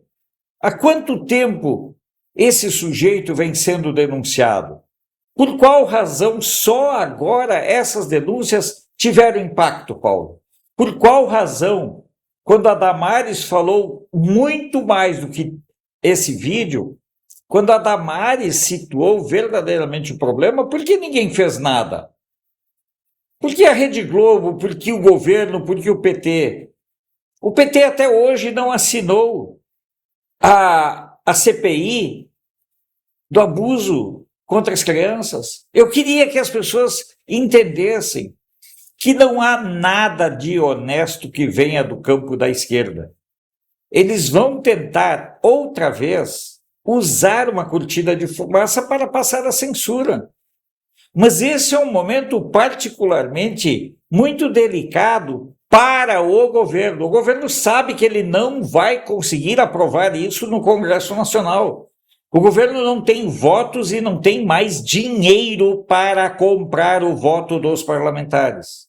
Há quanto tempo esse sujeito vem sendo denunciado? Por qual razão só agora essas denúncias tiveram impacto, Paulo? Por qual razão, quando a Damares falou muito mais do que esse vídeo, quando a Damares situou verdadeiramente o problema, por que ninguém fez nada? Por que a Rede Globo? Por que o governo? Por que o PT? O PT até hoje não assinou a CPI do abuso contra as crianças. Eu queria que as pessoas entendessem que não há nada de honesto que venha do campo da esquerda. Eles vão tentar outra vez usar uma cortina de fumaça para passar a censura. Mas esse é um momento particularmente muito delicado para o governo. O governo sabe que ele não vai conseguir aprovar isso no Congresso Nacional. O governo não tem votos e não tem mais dinheiro para comprar o voto dos parlamentares.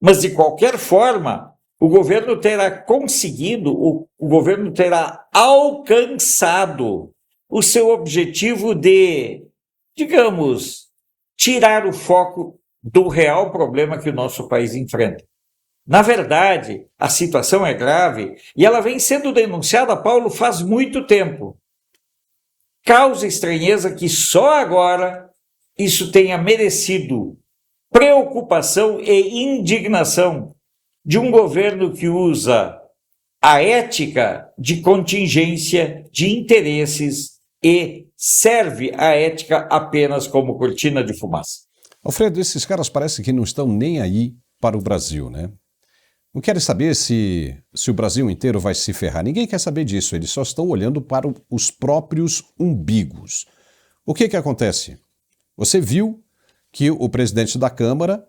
Mas, de qualquer forma, o governo terá conseguido, o governo terá alcançado o seu objetivo de, digamos, tirar o foco do real problema que o nosso país enfrenta. Na verdade, a situação é grave e ela vem sendo denunciada, Paulo, faz muito tempo. Causa estranheza que só agora isso tenha merecido preocupação e indignação de um governo que usa a ética de contingência de interesses e serve a ética apenas como cortina de fumaça. Alfredo, esses caras parecem que não estão nem aí para o Brasil, né? Não querem saber se o Brasil inteiro vai se ferrar. Ninguém quer saber disso, eles só estão olhando para os próprios umbigos. O que acontece? Você viu que o presidente da Câmara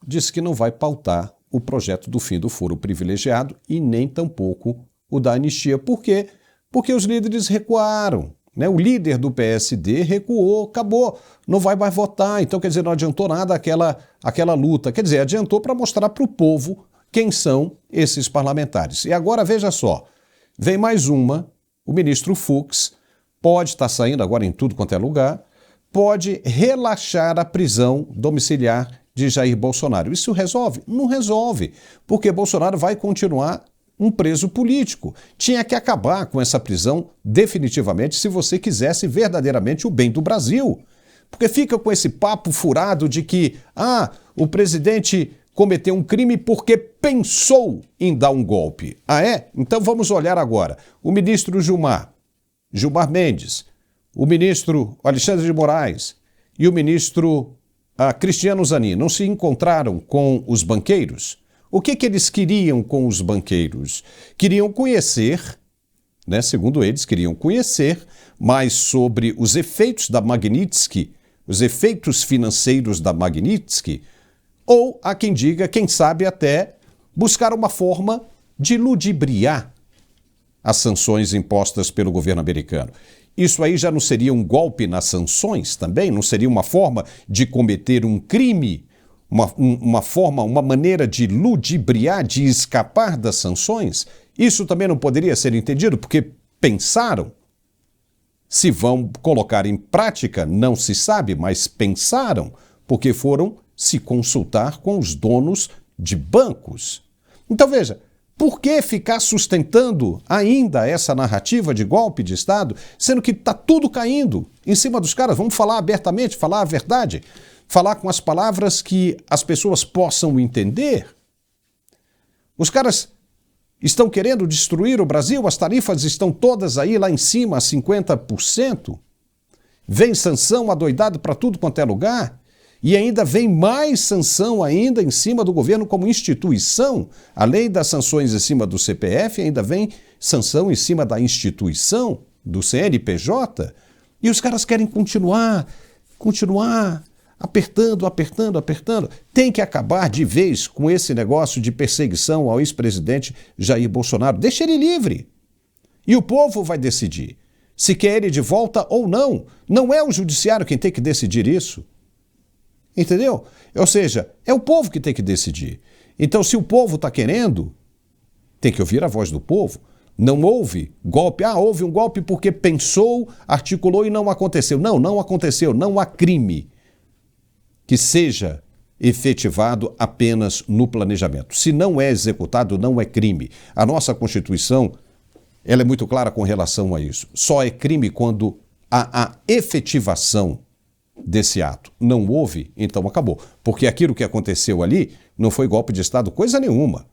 disse que não vai pautar o projeto do fim do foro privilegiado e nem tampouco o da anistia. Por quê? Porque os líderes recuaram, né? O líder do PSD recuou, acabou, não vai mais votar. Então, quer dizer, não adiantou nada aquela luta. Quer dizer, adiantou para mostrar para o povo quem são esses parlamentares. E agora, veja só, vem mais uma, o ministro Fux pode estar saindo agora em tudo quanto é lugar, pode relaxar a prisão domiciliar de Jair Bolsonaro. Isso resolve? Não resolve, porque Bolsonaro vai continuar um preso político. Tinha que acabar com essa prisão definitivamente se você quisesse verdadeiramente o bem do Brasil. Porque fica com esse papo furado de que, o presidente cometeu um crime porque pensou em dar um golpe. Ah, é? Então vamos olhar agora. O ministro Gilmar Mendes, o ministro Alexandre de Moraes e o ministro Cristiano Zanin não se encontraram com os banqueiros? O que eles queriam com os banqueiros? Queriam conhecer, né, segundo eles, queriam conhecer mais sobre os efeitos da Magnitsky, os efeitos financeiros da Magnitsky, ou, há quem diga, quem sabe até buscar uma forma de ludibriar as sanções impostas pelo governo americano. Isso aí já não seria um golpe nas sanções também? Não seria uma forma de cometer um crime? Uma maneira de ludibriar, de escapar das sanções? Isso também não poderia ser entendido porque pensaram? Se vão colocar em prática, não se sabe, mas pensaram, porque foram se consultar com os donos de bancos. Então veja, por que ficar sustentando ainda essa narrativa de golpe de Estado, sendo que está tudo caindo em cima dos caras? Vamos falar abertamente, falar a verdade, falar com as palavras que as pessoas possam entender. Os caras estão querendo destruir o Brasil, as tarifas estão todas aí lá em cima, a 50%. Vem sanção adoidado para tudo quanto é lugar. E ainda vem mais sanção ainda em cima do governo como instituição. Além das sanções em cima do CPF, ainda vem sanção em cima da instituição, do CNPJ. E os caras querem continuar apertando. Tem que acabar de vez com esse negócio de perseguição ao ex-presidente Jair Bolsonaro. Deixa ele livre. E o povo vai decidir se quer ele de volta ou não. Não é o judiciário quem tem que decidir isso. Entendeu? Ou seja, é o povo que tem que decidir. Então, se o povo está querendo, tem que ouvir a voz do povo. Não houve golpe. Houve um golpe porque pensou, articulou e não aconteceu. Não aconteceu. Não há crime que seja efetivado apenas no planejamento. Se não é executado, não é crime. A nossa Constituição, ela é muito clara com relação a isso. Só é crime quando há a efetivação desse ato. Não houve, então acabou. Porque aquilo que aconteceu ali não foi golpe de Estado coisa nenhuma.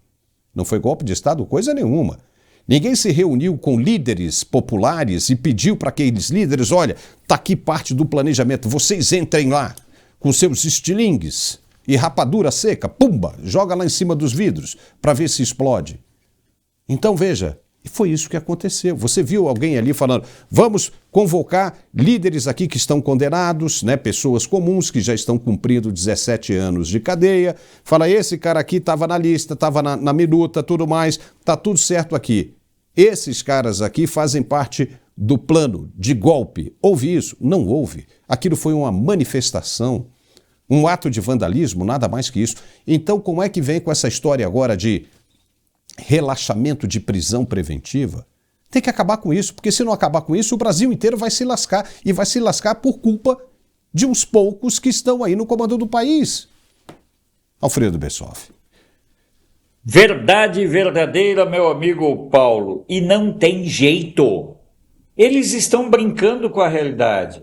Não foi golpe de Estado coisa nenhuma. Ninguém se reuniu com líderes populares e pediu para aqueles líderes, olha, está aqui parte do planejamento, vocês entrem lá com seus estilingues e rapadura seca, pumba, joga lá em cima dos vidros para ver se explode. Então veja, foi isso que aconteceu. Você viu alguém ali falando, vamos convocar líderes aqui que estão condenados, né, pessoas comuns que já estão cumprindo 17 anos de cadeia. Fala, esse cara aqui estava na lista, estava na minuta, tudo mais, está tudo certo aqui. Esses caras aqui fazem parte do plano de golpe. Houve isso? Não houve. Aquilo foi uma manifestação, um ato de vandalismo, nada mais que isso. Então, como é que vem com essa história agora de relaxamento de prisão preventiva? Tem que acabar com isso, porque se não acabar com isso, o Brasil inteiro vai se lascar, e vai se lascar por culpa de uns poucos que estão aí no comando do país. Alfredo Bessoff. Verdade verdadeira, meu amigo Paulo, e não tem jeito. Eles estão brincando com a realidade.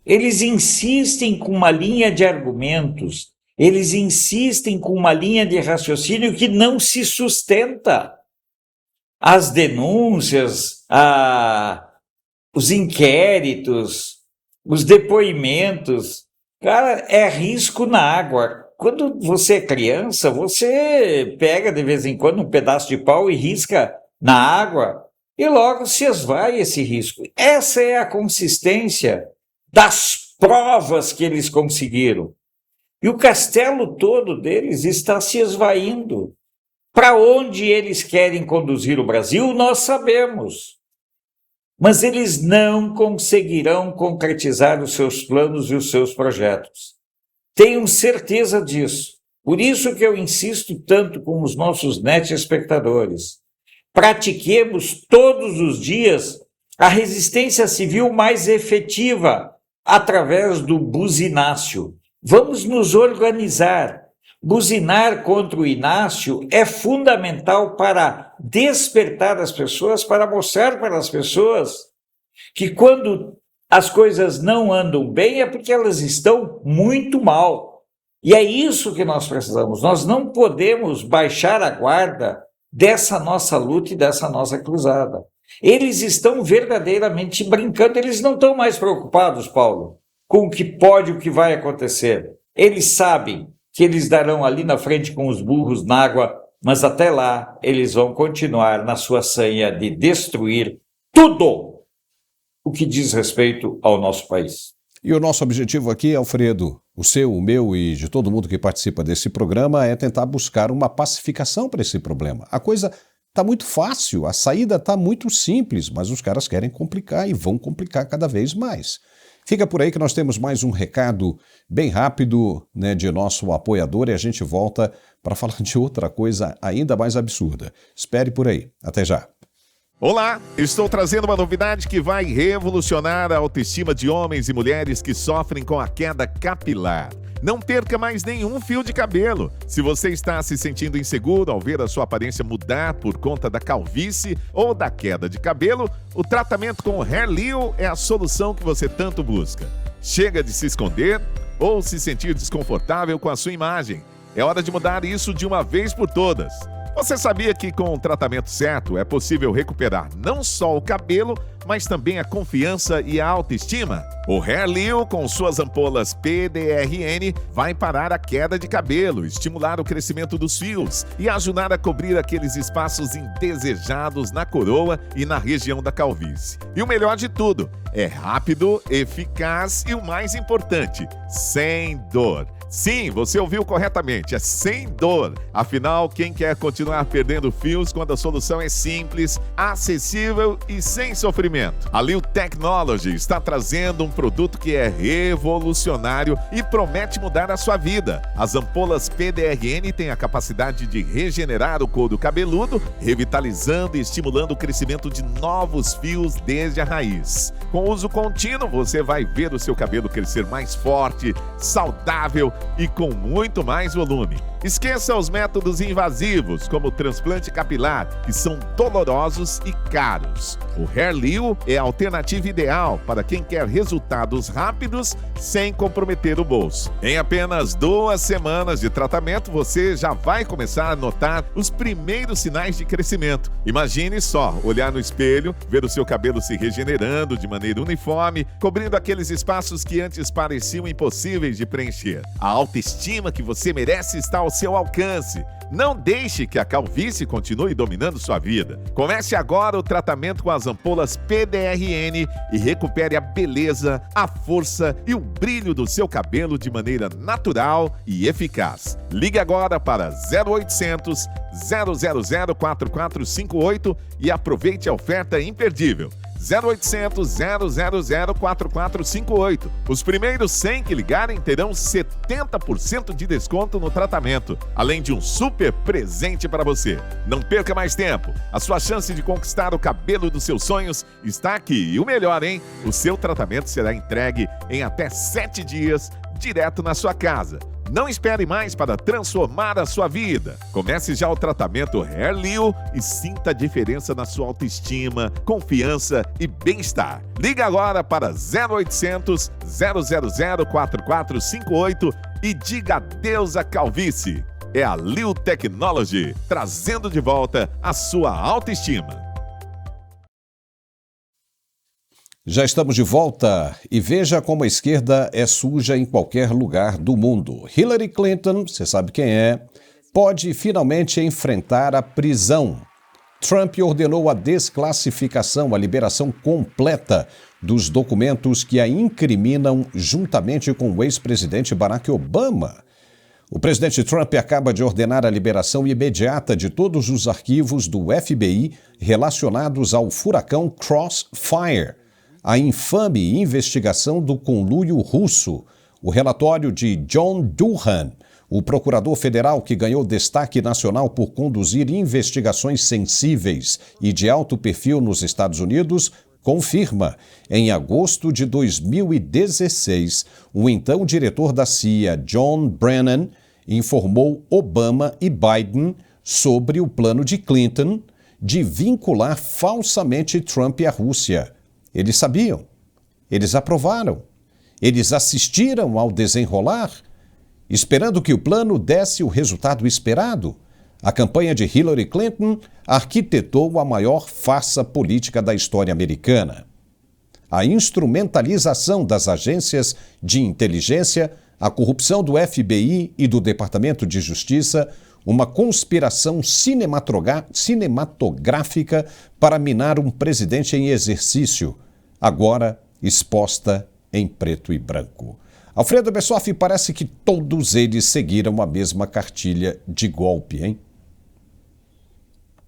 Eles insistem com uma linha de argumentos, eles insistem com uma linha de raciocínio que não se sustenta. As denúncias, os inquéritos, os depoimentos, cara, é risco na água. Quando você é criança, você pega de vez em quando um pedaço de pau e risca na água e logo se esvai esse risco. Essa é a consistência das provas que eles conseguiram. E o castelo todo deles está se esvaindo. Para onde eles querem conduzir o Brasil, nós sabemos. Mas eles não conseguirão concretizar os seus planos e os seus projetos. Tenham certeza disso. Por isso que eu insisto tanto com os nossos net-espectadores. Pratiquemos todos os dias a resistência civil mais efetiva através do buzinácio. Vamos nos organizar. Buzinar contra o Inácio é fundamental para despertar as pessoas, para mostrar para as pessoas que quando as coisas não andam bem é porque elas estão muito mal. E é isso que nós precisamos. Nós não podemos baixar a guarda dessa nossa luta e dessa nossa cruzada. Eles estão verdadeiramente brincando, eles não estão mais preocupados, Paulo, com o que pode, o que vai acontecer. Eles sabem que eles darão ali na frente com os burros na água, mas até lá eles vão continuar na sua sanha de destruir tudo o que diz respeito ao nosso país. E o nosso objetivo aqui, Alfredo, o seu, o meu e de todo mundo que participa desse programa, é tentar buscar uma pacificação para esse problema. A coisa está muito fácil, a saída está muito simples, mas os caras querem complicar e vão complicar cada vez mais. Fica por aí que nós temos mais um recado bem rápido, né, de nosso apoiador e a gente volta para falar de outra coisa ainda mais absurda. Espere por aí. Até já. Olá, estou trazendo uma novidade que vai revolucionar a autoestima de homens e mulheres que sofrem com a queda capilar. Não perca mais nenhum fio de cabelo. Se você está se sentindo inseguro ao ver a sua aparência mudar por conta da calvície ou da queda de cabelo, o tratamento com o Hair Leo é a solução que você tanto busca. Chega de se esconder ou se sentir desconfortável com a sua imagem. É hora de mudar isso de uma vez por todas. Você sabia que com o tratamento certo é possível recuperar não só o cabelo, mas também a confiança e a autoestima? O Hair Leo, com suas ampolas PDRN, vai parar a queda de cabelo, estimular o crescimento dos fios e ajudar a cobrir aqueles espaços indesejados na coroa e na região da calvície. E o melhor de tudo, é rápido, eficaz e o mais importante, sem dor. Sim, você ouviu corretamente, é sem dor. Afinal, quem quer continuar perdendo fios quando a solução é simples, acessível e sem sofrimento? A Leo Technology está trazendo um produto que é revolucionário e promete mudar a sua vida. As ampolas PDRN têm a capacidade de regenerar o couro cabeludo, revitalizando e estimulando o crescimento de novos fios desde a raiz. Com uso contínuo, você vai ver o seu cabelo crescer mais forte, saudável e com muito mais volume. Esqueça os métodos invasivos, como o transplante capilar, que são dolorosos e caros. O Hair Leo é a alternativa ideal para quem quer resultados rápidos sem comprometer o bolso. Em apenas 2 semanas de tratamento, você já vai começar a notar os primeiros sinais de crescimento. Imagine só, olhar no espelho, ver o seu cabelo se regenerando de maneira uniforme, cobrindo aqueles espaços que antes pareciam impossíveis de preencher. A autoestima que você merece está ao seu alcance. Não deixe que a calvície continue dominando sua vida. Comece agora o tratamento com as ampolas PDRN e recupere a beleza, a força e o brilho do seu cabelo de maneira natural e eficaz. Ligue agora para 0800 000 4458 e aproveite a oferta imperdível. 0800 000 4458. Os primeiros 100 que ligarem terão 70% de desconto no tratamento, além de um super presente para você. Não perca mais tempo. A sua chance de conquistar o cabelo dos seus sonhos está aqui. E o melhor, hein? O seu tratamento será entregue em até 7 dias, direto na sua casa. Não espere mais para transformar a sua vida. Comece já o tratamento Hair Leo e sinta a diferença na sua autoestima, confiança e bem-estar. Liga agora para 0800 000 4458 e diga adeus à calvície. É a Leo Technology, trazendo de volta a sua autoestima. Já estamos de volta e veja como a esquerda é suja em qualquer lugar do mundo. Hillary Clinton, você sabe quem é, pode finalmente enfrentar a prisão. Trump ordenou a desclassificação, a liberação completa dos documentos que a incriminam juntamente com o ex-presidente Barack Obama. O presidente Trump acaba de ordenar a liberação imediata de todos os arquivos do FBI relacionados ao furacão Crossfire, a infame investigação do conluio russo. O relatório de John Durham, o procurador federal que ganhou destaque nacional por conduzir investigações sensíveis e de alto perfil nos Estados Unidos, confirma. Em agosto de 2016, o então diretor da CIA, John Brennan, informou Obama e Biden sobre o plano de Clinton de vincular falsamente Trump à Rússia. Eles sabiam, eles aprovaram, eles assistiram ao desenrolar, esperando que o plano desse o resultado esperado. A campanha de Hillary Clinton arquitetou a maior farsa política da história americana. A instrumentalização das agências de inteligência, a corrupção do FBI e do Departamento de Justiça, uma conspiração cinematográfica para minar um presidente em exercício, agora exposta em preto e branco. Alfredo Bessoff, parece que todos eles seguiram a mesma cartilha de golpe, hein?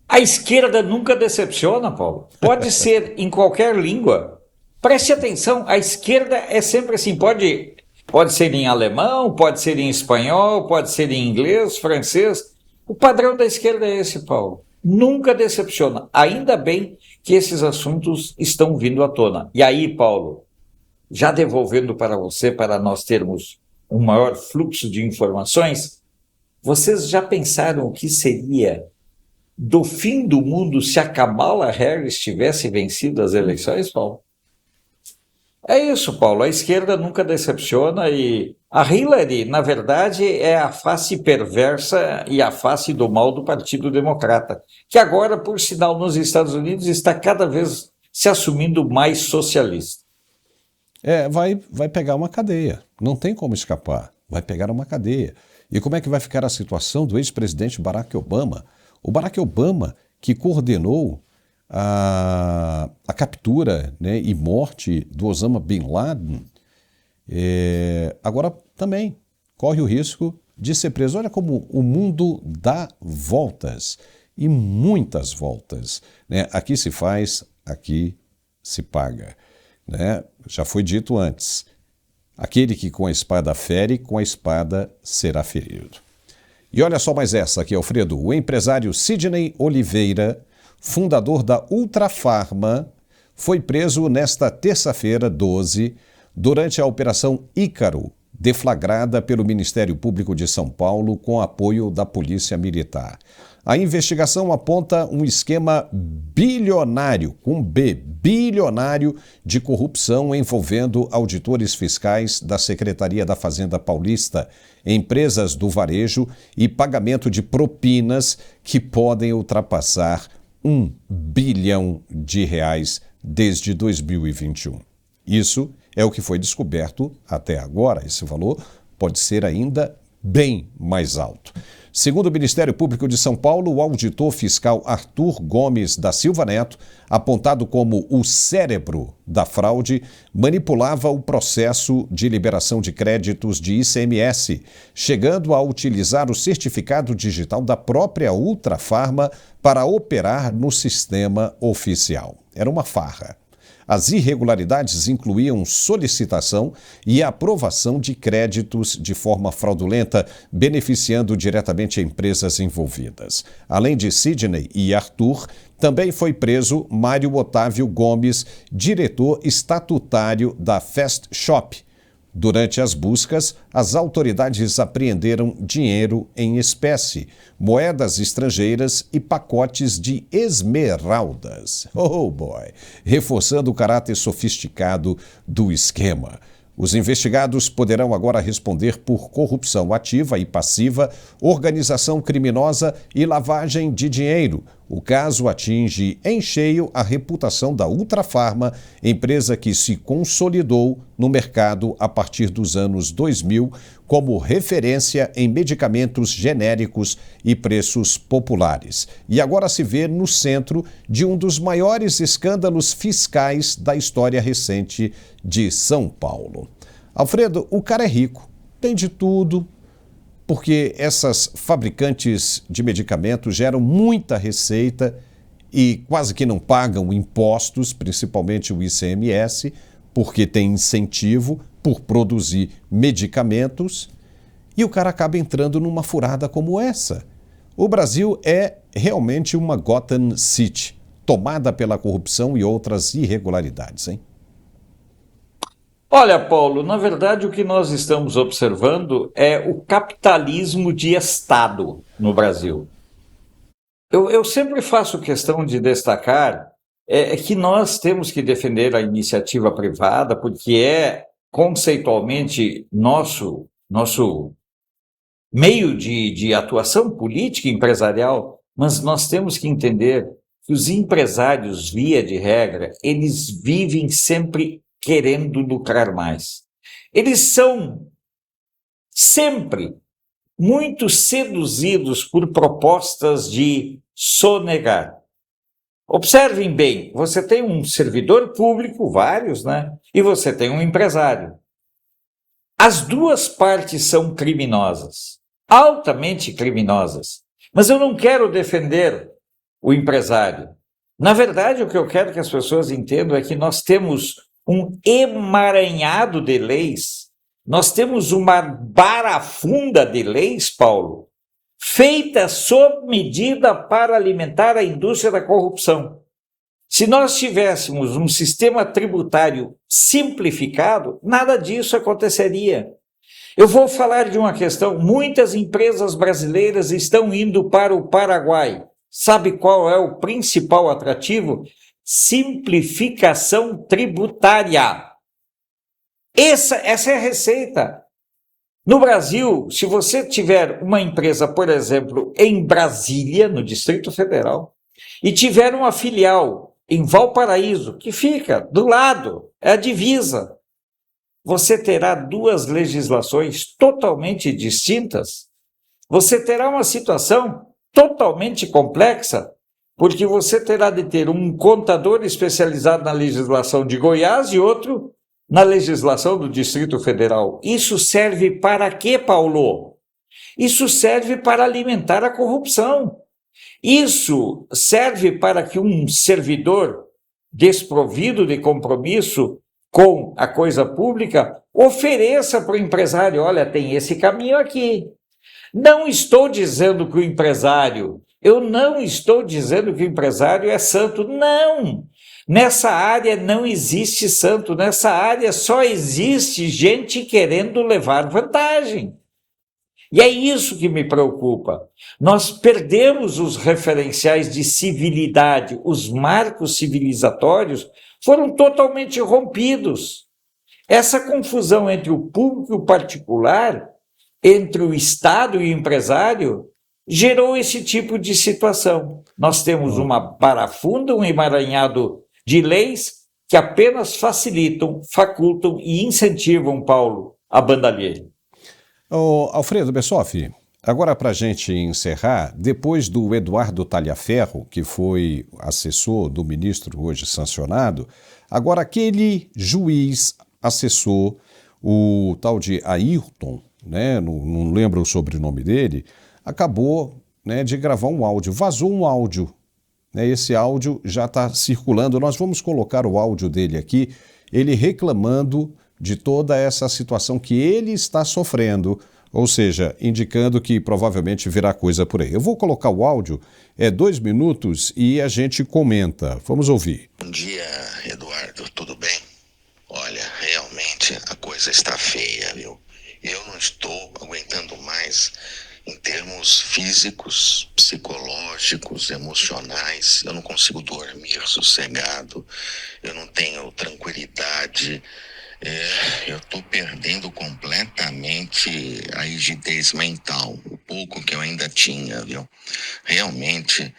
A esquerda nunca decepciona, Paulo. Pode ser em qualquer língua. Preste atenção, a esquerda é sempre assim, pode ser em alemão, pode ser em espanhol, pode ser em inglês, francês. O padrão da esquerda é esse, Paulo. Nunca decepciona. Ainda bem que esses assuntos estão vindo à tona. E aí, Paulo, já devolvendo para você, para nós termos um maior fluxo de informações, vocês já pensaram o que seria do fim do mundo se a Kamala Harris tivesse vencido as eleições, Paulo? É isso, Paulo. A esquerda nunca decepciona e a Hillary, na verdade, é a face perversa e a face do mal do Partido Democrata, que agora, por sinal, nos Estados Unidos está cada vez se assumindo mais socialista. Vai pegar uma cadeia. Não tem como escapar. Vai pegar uma cadeia. E como é que vai ficar a situação do ex-presidente Barack Obama? O Barack Obama, que coordenou a captura, né, e morte do Osama Bin Laden, agora também corre o risco de ser preso. Olha como o mundo dá voltas, e muitas voltas, né? Aqui se faz, aqui se paga, né? Já foi dito antes, aquele que com a espada fere, com a espada será ferido. E olha só mais essa aqui, Alfredo. O empresário Sidney Oliveira, fundador da Ultrafarma, foi preso nesta terça-feira, 12, durante a Operação Ícaro, deflagrada pelo Ministério Público de São Paulo com apoio da Polícia Militar. A investigação aponta um esquema bilionário, com B, bilionário, de corrupção envolvendo auditores fiscais da Secretaria da Fazenda Paulista, empresas do varejo e pagamento de propinas que podem ultrapassar R$1 bilhão desde 2021. Isso é o que foi descoberto até agora. Esse valor pode ser ainda bem mais alto. Segundo o Ministério Público de São Paulo, o auditor fiscal Arthur Gomes da Silva Neto, apontado como o cérebro da fraude, manipulava o processo de liberação de créditos de ICMS, chegando a utilizar o certificado digital da própria Ultrafarma para operar no sistema oficial. Era uma farra. As irregularidades incluíam solicitação e aprovação de créditos de forma fraudulenta, beneficiando diretamente empresas envolvidas. Além de Sidney e Arthur, também foi preso Mário Otávio Gomes, diretor estatutário da Fast Shop, Durante as buscas, as autoridades apreenderam dinheiro em espécie, moedas estrangeiras e pacotes de esmeraldas. Oh boy! Reforçando o caráter sofisticado do esquema. Os investigados poderão agora responder por corrupção ativa e passiva, organização criminosa e lavagem de dinheiro. O caso atinge em cheio a reputação da Ultrafarma, empresa que se consolidou no mercado a partir dos anos 2000 como referência em medicamentos genéricos e preços populares. E agora se vê no centro de um dos maiores escândalos fiscais da história recente de São Paulo. Alfredo, o cara é rico, tem de tudo, porque essas fabricantes de medicamentos geram muita receita e quase que não pagam impostos, principalmente o ICMS, porque tem incentivo por produzir medicamentos, e o cara acaba entrando numa furada como essa. O Brasil é realmente uma Gotham City, tomada pela corrupção e outras irregularidades, hein? Olha, Paulo, na verdade o que nós estamos observando é o capitalismo de Estado no Brasil. Eu sempre faço questão de destacar que nós temos que defender a iniciativa privada, porque é conceitualmente nosso meio de atuação política e empresarial, mas nós temos que entender que os empresários, via de regra, eles vivem sempre querendo lucrar mais. Eles são sempre muito seduzidos por propostas de sonegar. Observem bem, você tem um servidor público, vários, né? E você tem um empresário. As duas partes são criminosas, altamente criminosas. Mas eu não quero defender o empresário. Na verdade, o que eu quero que as pessoas entendam é que nós temos um emaranhado de leis, nós temos uma barafunda de leis, Paulo, feita sob medida para alimentar a indústria da corrupção. Se nós tivéssemos um sistema tributário simplificado, nada disso aconteceria. Eu vou falar de uma questão: muitas empresas brasileiras estão indo para o Paraguai. Sabe qual é o principal atrativo? Simplificação tributária. Essa é a receita. No Brasil, se você tiver uma empresa, por exemplo, em Brasília, no Distrito Federal, e tiver uma filial em Valparaíso, que fica do lado, é a divisa, você terá duas legislações totalmente distintas. Você terá uma situação totalmente complexa, porque você terá de ter um contador especializado na legislação de Goiás e outro na legislação do Distrito Federal. Isso serve para quê, Paulo? Isso serve para alimentar a corrupção. Isso serve para que um servidor desprovido de compromisso com a coisa pública ofereça para o empresário: olha, tem esse caminho aqui. Não estou dizendo que o empresário... Eu não estou dizendo que o empresário é santo, não! Nessa área não existe santo, nessa área só existe gente querendo levar vantagem. E é isso que me preocupa. Nós perdemos os referenciais de civilidade, os marcos civilizatórios foram totalmente rompidos. Essa confusão entre o público e o particular, entre o Estado e o empresário, gerou esse tipo de situação. Nós temos uma barafunda, um emaranhado de leis que apenas facilitam, facultam e incentivam, Paulo, a bandalheira. Alfredo Bessoff, agora para a gente encerrar, depois do Eduardo Talhaferro, que foi assessor do ministro hoje sancionado, agora aquele juiz assessor, o tal de Ayrton, né, não lembro o sobrenome dele, acabou, né, de gravar um áudio, vazou um áudio. Né, esse áudio já está circulando, nós vamos colocar o áudio dele aqui, ele reclamando de toda essa situação que ele está sofrendo, ou seja, indicando que provavelmente virá coisa por aí. Eu vou colocar o áudio, 2 minutos, e a gente comenta. Vamos ouvir. Bom dia, Eduardo, tudo bem? Olha, realmente a coisa coisa está feia, viu? Eu não estou aguentando mais em termos físicos, psicológicos, emocionais. Eu não consigo dormir sossegado, eu não tenho tranquilidade. Eu estou perdendo completamente a rigidez mental, o pouco que eu ainda tinha, viu? Realmente,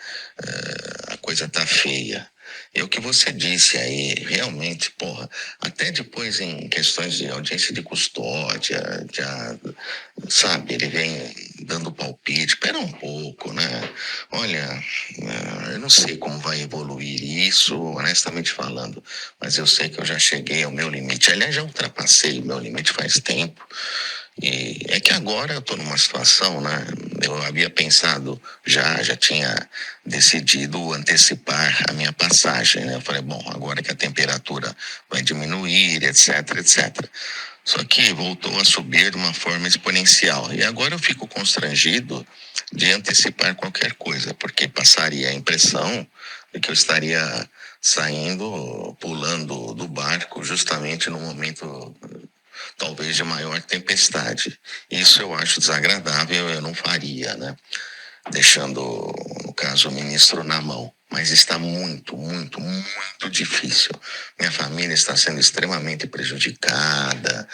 a coisa tá feia. E o que você disse aí, realmente, porra, até depois em questões de audiência de custódia, sabe, ele vem dando palpite, espera um pouco, né? Olha, eu não sei como vai evoluir isso, honestamente falando, mas eu sei que eu já cheguei ao meu limite. Aliás, já ultrapassei o meu limite faz tempo. E é que agora eu estou numa situação, né? Eu havia pensado, já tinha decidido antecipar a minha passagem, né? Eu falei, bom, agora que a temperatura vai diminuir, etc, etc. Só que voltou a subir de uma forma exponencial. E agora eu fico constrangido de antecipar qualquer coisa, porque passaria a impressão de que eu estaria saindo, pulando do barco justamente no momento talvez de maior tempestade. Isso eu acho desagradável, eu não faria, né? Deixando, no caso, o ministro na mão. Mas está muito, muito, muito difícil. Minha família está sendo extremamente prejudicada.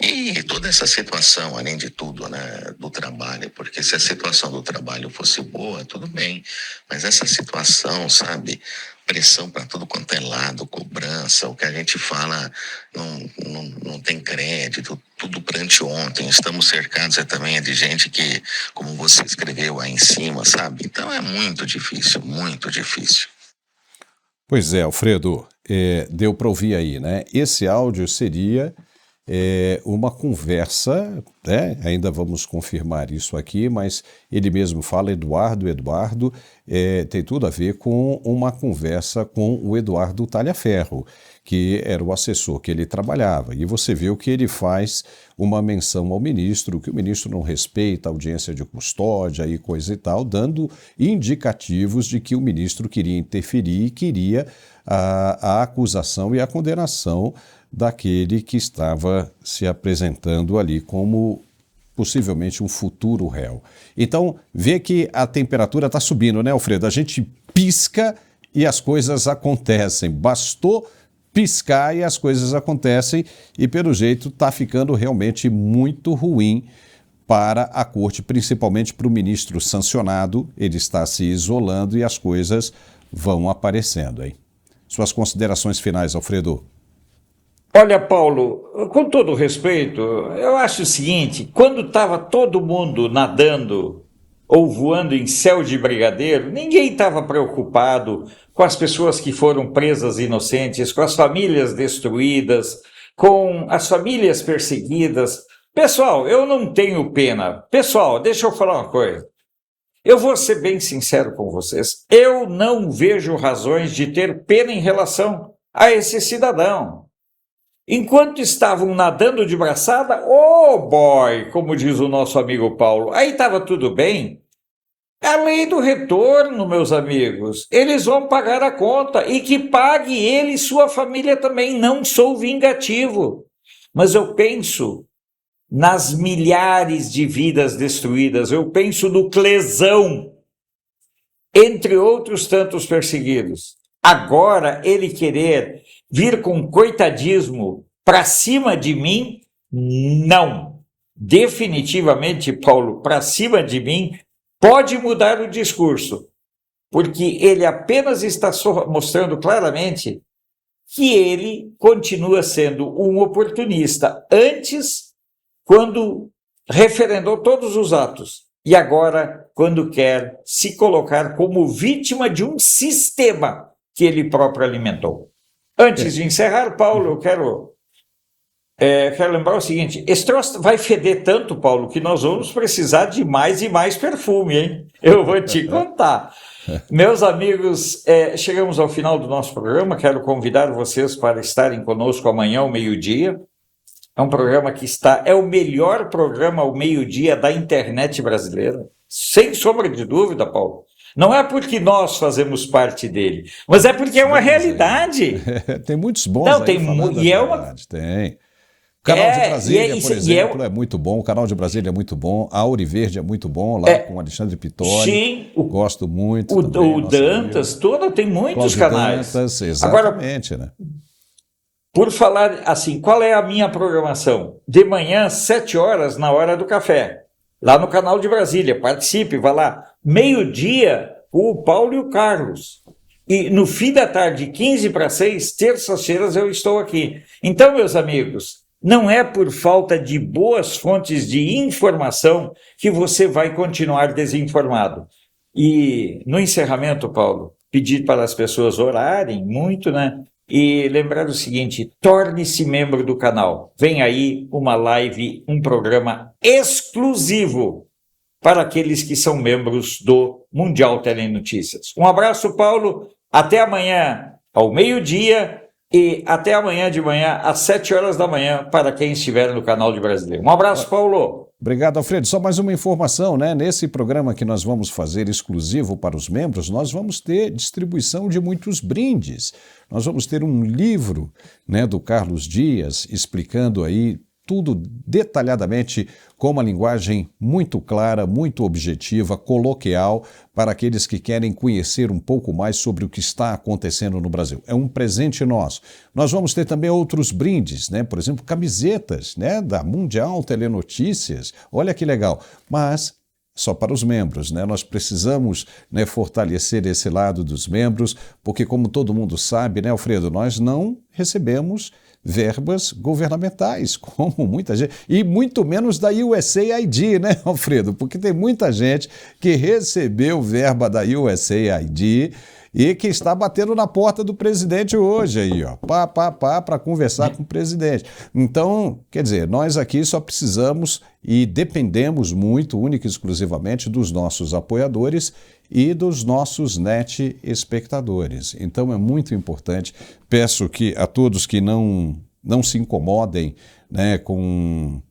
E toda essa situação, além de tudo, né, do trabalho, porque se a situação do trabalho fosse boa, tudo bem. Mas essa situação, sabe, pressão para tudo quanto é lado, cobrança, o que a gente fala não tem crédito, tudo para anteontem. Estamos cercados também de gente que, como você escreveu aí em cima, sabe? Então é muito difícil, muito difícil. Pois é, Alfredo, deu para ouvir aí, né? Esse áudio seria uma conversa, né? Ainda vamos confirmar isso aqui, mas ele mesmo fala Eduardo, tem tudo a ver com uma conversa com o Eduardo Talhaferro, que era o assessor que ele trabalhava. E você viu que ele faz uma menção ao ministro, que o ministro não respeita a audiência de custódia e coisa e tal, dando indicativos de que o ministro queria interferir e queria a acusação e a condenação daquele que estava se apresentando ali como possivelmente um futuro réu. Então, vê que a temperatura está subindo, né, Alfredo? A gente pisca e as coisas acontecem. Bastou piscar e as coisas acontecem e, pelo jeito, está ficando realmente muito ruim para a corte, principalmente para o ministro sancionado. Ele está se isolando e as coisas vão aparecendo, hein? Suas considerações finais, Alfredo. Olha, Paulo, com todo respeito, eu acho o seguinte, quando estava todo mundo nadando ou voando em céu de brigadeiro, ninguém estava preocupado com as pessoas que foram presas inocentes, com as famílias destruídas, com as famílias perseguidas. Pessoal, eu não tenho pena. Pessoal, deixa eu falar uma coisa. Eu vou ser bem sincero com vocês. Eu não vejo razões de ter pena em relação a esse cidadão. Enquanto estavam nadando de braçada, oh boy, como diz o nosso amigo Paulo, aí estava tudo bem. É a lei do retorno, meus amigos. Eles vão pagar a conta e que pague ele e sua família também. Não sou vingativo, mas eu penso nas milhares de vidas destruídas, eu penso no Clesão, entre outros tantos perseguidos. Agora ele querer vir com coitadismo para cima de mim, não. Definitivamente, Paulo, para cima de mim, pode mudar o discurso, porque ele apenas está mostrando claramente que ele continua sendo um oportunista antes, quando referendou todos os atos, e agora, quando quer se colocar como vítima de um sistema que ele próprio alimentou. Antes de encerrar, Paulo, eu quero lembrar o seguinte, esse troço vai feder tanto, Paulo, que nós vamos precisar de mais e mais perfume, hein? Eu vou te contar. Meus amigos, chegamos ao final do nosso programa, quero convidar vocês para estarem conosco amanhã ao meio-dia. É um programa que é o melhor programa ao meio-dia da internet brasileira, sem sombra de dúvida, Paulo. Não é porque nós fazemos parte dele, mas é porque é uma realidade. Tem muitos bons. Não, aí falando e da verdade. Tem. Canal de Brasília, por exemplo, é muito bom. O Canal de Brasília é muito bom. A Auriverde é muito bom, lá com o Alexandre Pittori. Sim. Gosto muito. O também, Dantas, tem muitos Cláudio canais. Dantas, exatamente, Agora, né? por falar assim, qual é a minha programação? De manhã, 7 horas, na hora do café. Lá no Canal de Brasília. Participe, vá lá. Meio-dia, o Paulo e o Carlos. E no fim da tarde, 15 para 6, terças-feiras, eu estou aqui. Então, meus amigos, não é por falta de boas fontes de informação que você vai continuar desinformado. E no encerramento, Paulo, pedir para as pessoas orarem muito, né? E lembrar o seguinte, torne-se membro do canal. Vem aí uma live, um programa exclusivo para aqueles que são membros do Mundial Telenotícias. Um abraço, Paulo. Até amanhã ao meio-dia e até amanhã de manhã às 7 horas da manhã para quem estiver no Canal de Brasília. Um abraço, Paulo. Obrigado, Alfredo. Só mais uma informação, né? Nesse programa que nós vamos fazer exclusivo para os membros, nós vamos ter distribuição de muitos brindes. Nós vamos ter um livro, né, do Carlos Dias, explicando aí tudo detalhadamente, com uma linguagem muito clara, muito objetiva, coloquial, para aqueles que querem conhecer um pouco mais sobre o que está acontecendo no Brasil. É um presente nosso. Nós vamos ter também outros brindes, né? Por exemplo, camisetas, né, da Mundial Telenotícias. Olha que legal. Mas só para os membros, né? Nós precisamos, né, fortalecer esse lado dos membros, porque como todo mundo sabe, né, Alfredo, nós não recebemos verbas governamentais, como muita gente, e muito menos da USAID, né, Alfredo? Porque tem muita gente que recebeu verba da USAID e que está batendo na porta do presidente hoje aí, ó, para conversar com o presidente. Então, quer dizer, nós aqui só precisamos e dependemos muito, única e exclusivamente, dos nossos apoiadores e dos nossos net espectadores. Então é muito importante. Peço que a todos que não se incomodem, né, com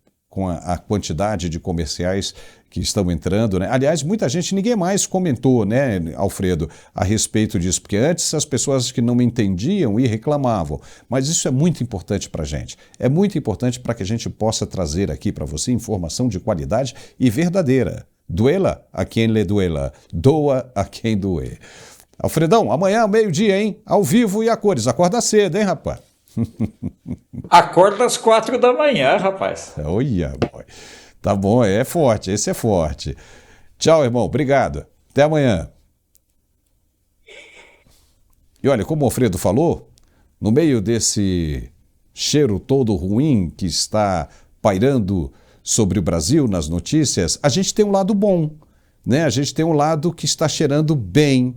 a quantidade de comerciais que estão entrando, né? Aliás, muita gente, ninguém mais comentou, né, Alfredo, a respeito disso, porque antes as pessoas que não entendiam e reclamavam, mas isso é muito importante para a gente, é muito importante para que a gente possa trazer aqui para você informação de qualidade e verdadeira. Duela a quem lhe duela, doa a quem doer. Alfredão, amanhã, meio-dia, hein? Ao vivo e a cores. Acorda cedo, hein, rapaz? Acorda às 4 da manhã, rapaz. Olha, boy. Tá bom, é forte, esse é forte. Tchau, irmão, obrigado. Até amanhã. E olha, como o Alfredo falou, no meio desse cheiro todo ruim que está pairando sobre o Brasil nas notícias, a gente tem um lado bom, né? A gente tem um lado que está cheirando bem,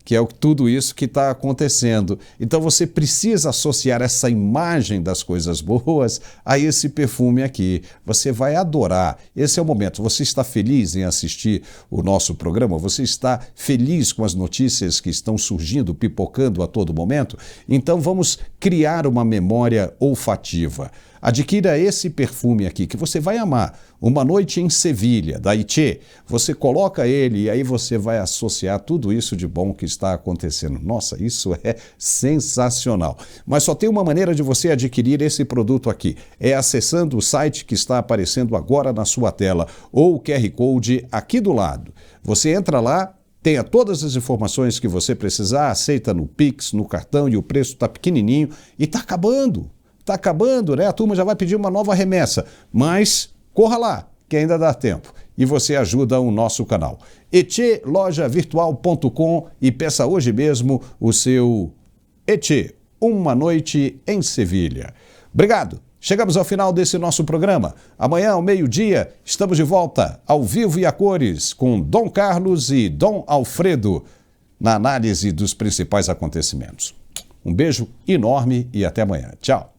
que é tudo isso que está acontecendo. Então você precisa associar essa imagem das coisas boas a esse perfume aqui. Você vai adorar. Esse é o momento. Você está feliz em assistir o nosso programa? Você está feliz com as notícias que estão surgindo, pipocando a todo momento? Então vamos criar uma memória olfativa. Adquira esse perfume aqui, que você vai amar. Uma Noite em Sevilha, da Itier. Você coloca ele e aí você vai associar tudo isso de bom que está acontecendo. Nossa, isso é sensacional. Mas só tem uma maneira de você adquirir esse produto aqui. É acessando o site que está aparecendo agora na sua tela, ou o QR Code aqui do lado. Você entra lá, tenha todas as informações que você precisar, aceita no Pix, no cartão, e o preço está pequenininho e está acabando. Está acabando, né? A turma já vai pedir uma nova remessa, mas corra lá, que ainda dá tempo. E você ajuda o nosso canal. etielojavirtual.com e peça hoje mesmo o seu Etier, Uma Noite em Sevilha. Obrigado. Chegamos ao final desse nosso programa. Amanhã, ao meio-dia, estamos de volta, ao vivo e a cores, com Dom Carlos e Dom Alfredo, na análise dos principais acontecimentos. Um beijo enorme e até amanhã. Tchau.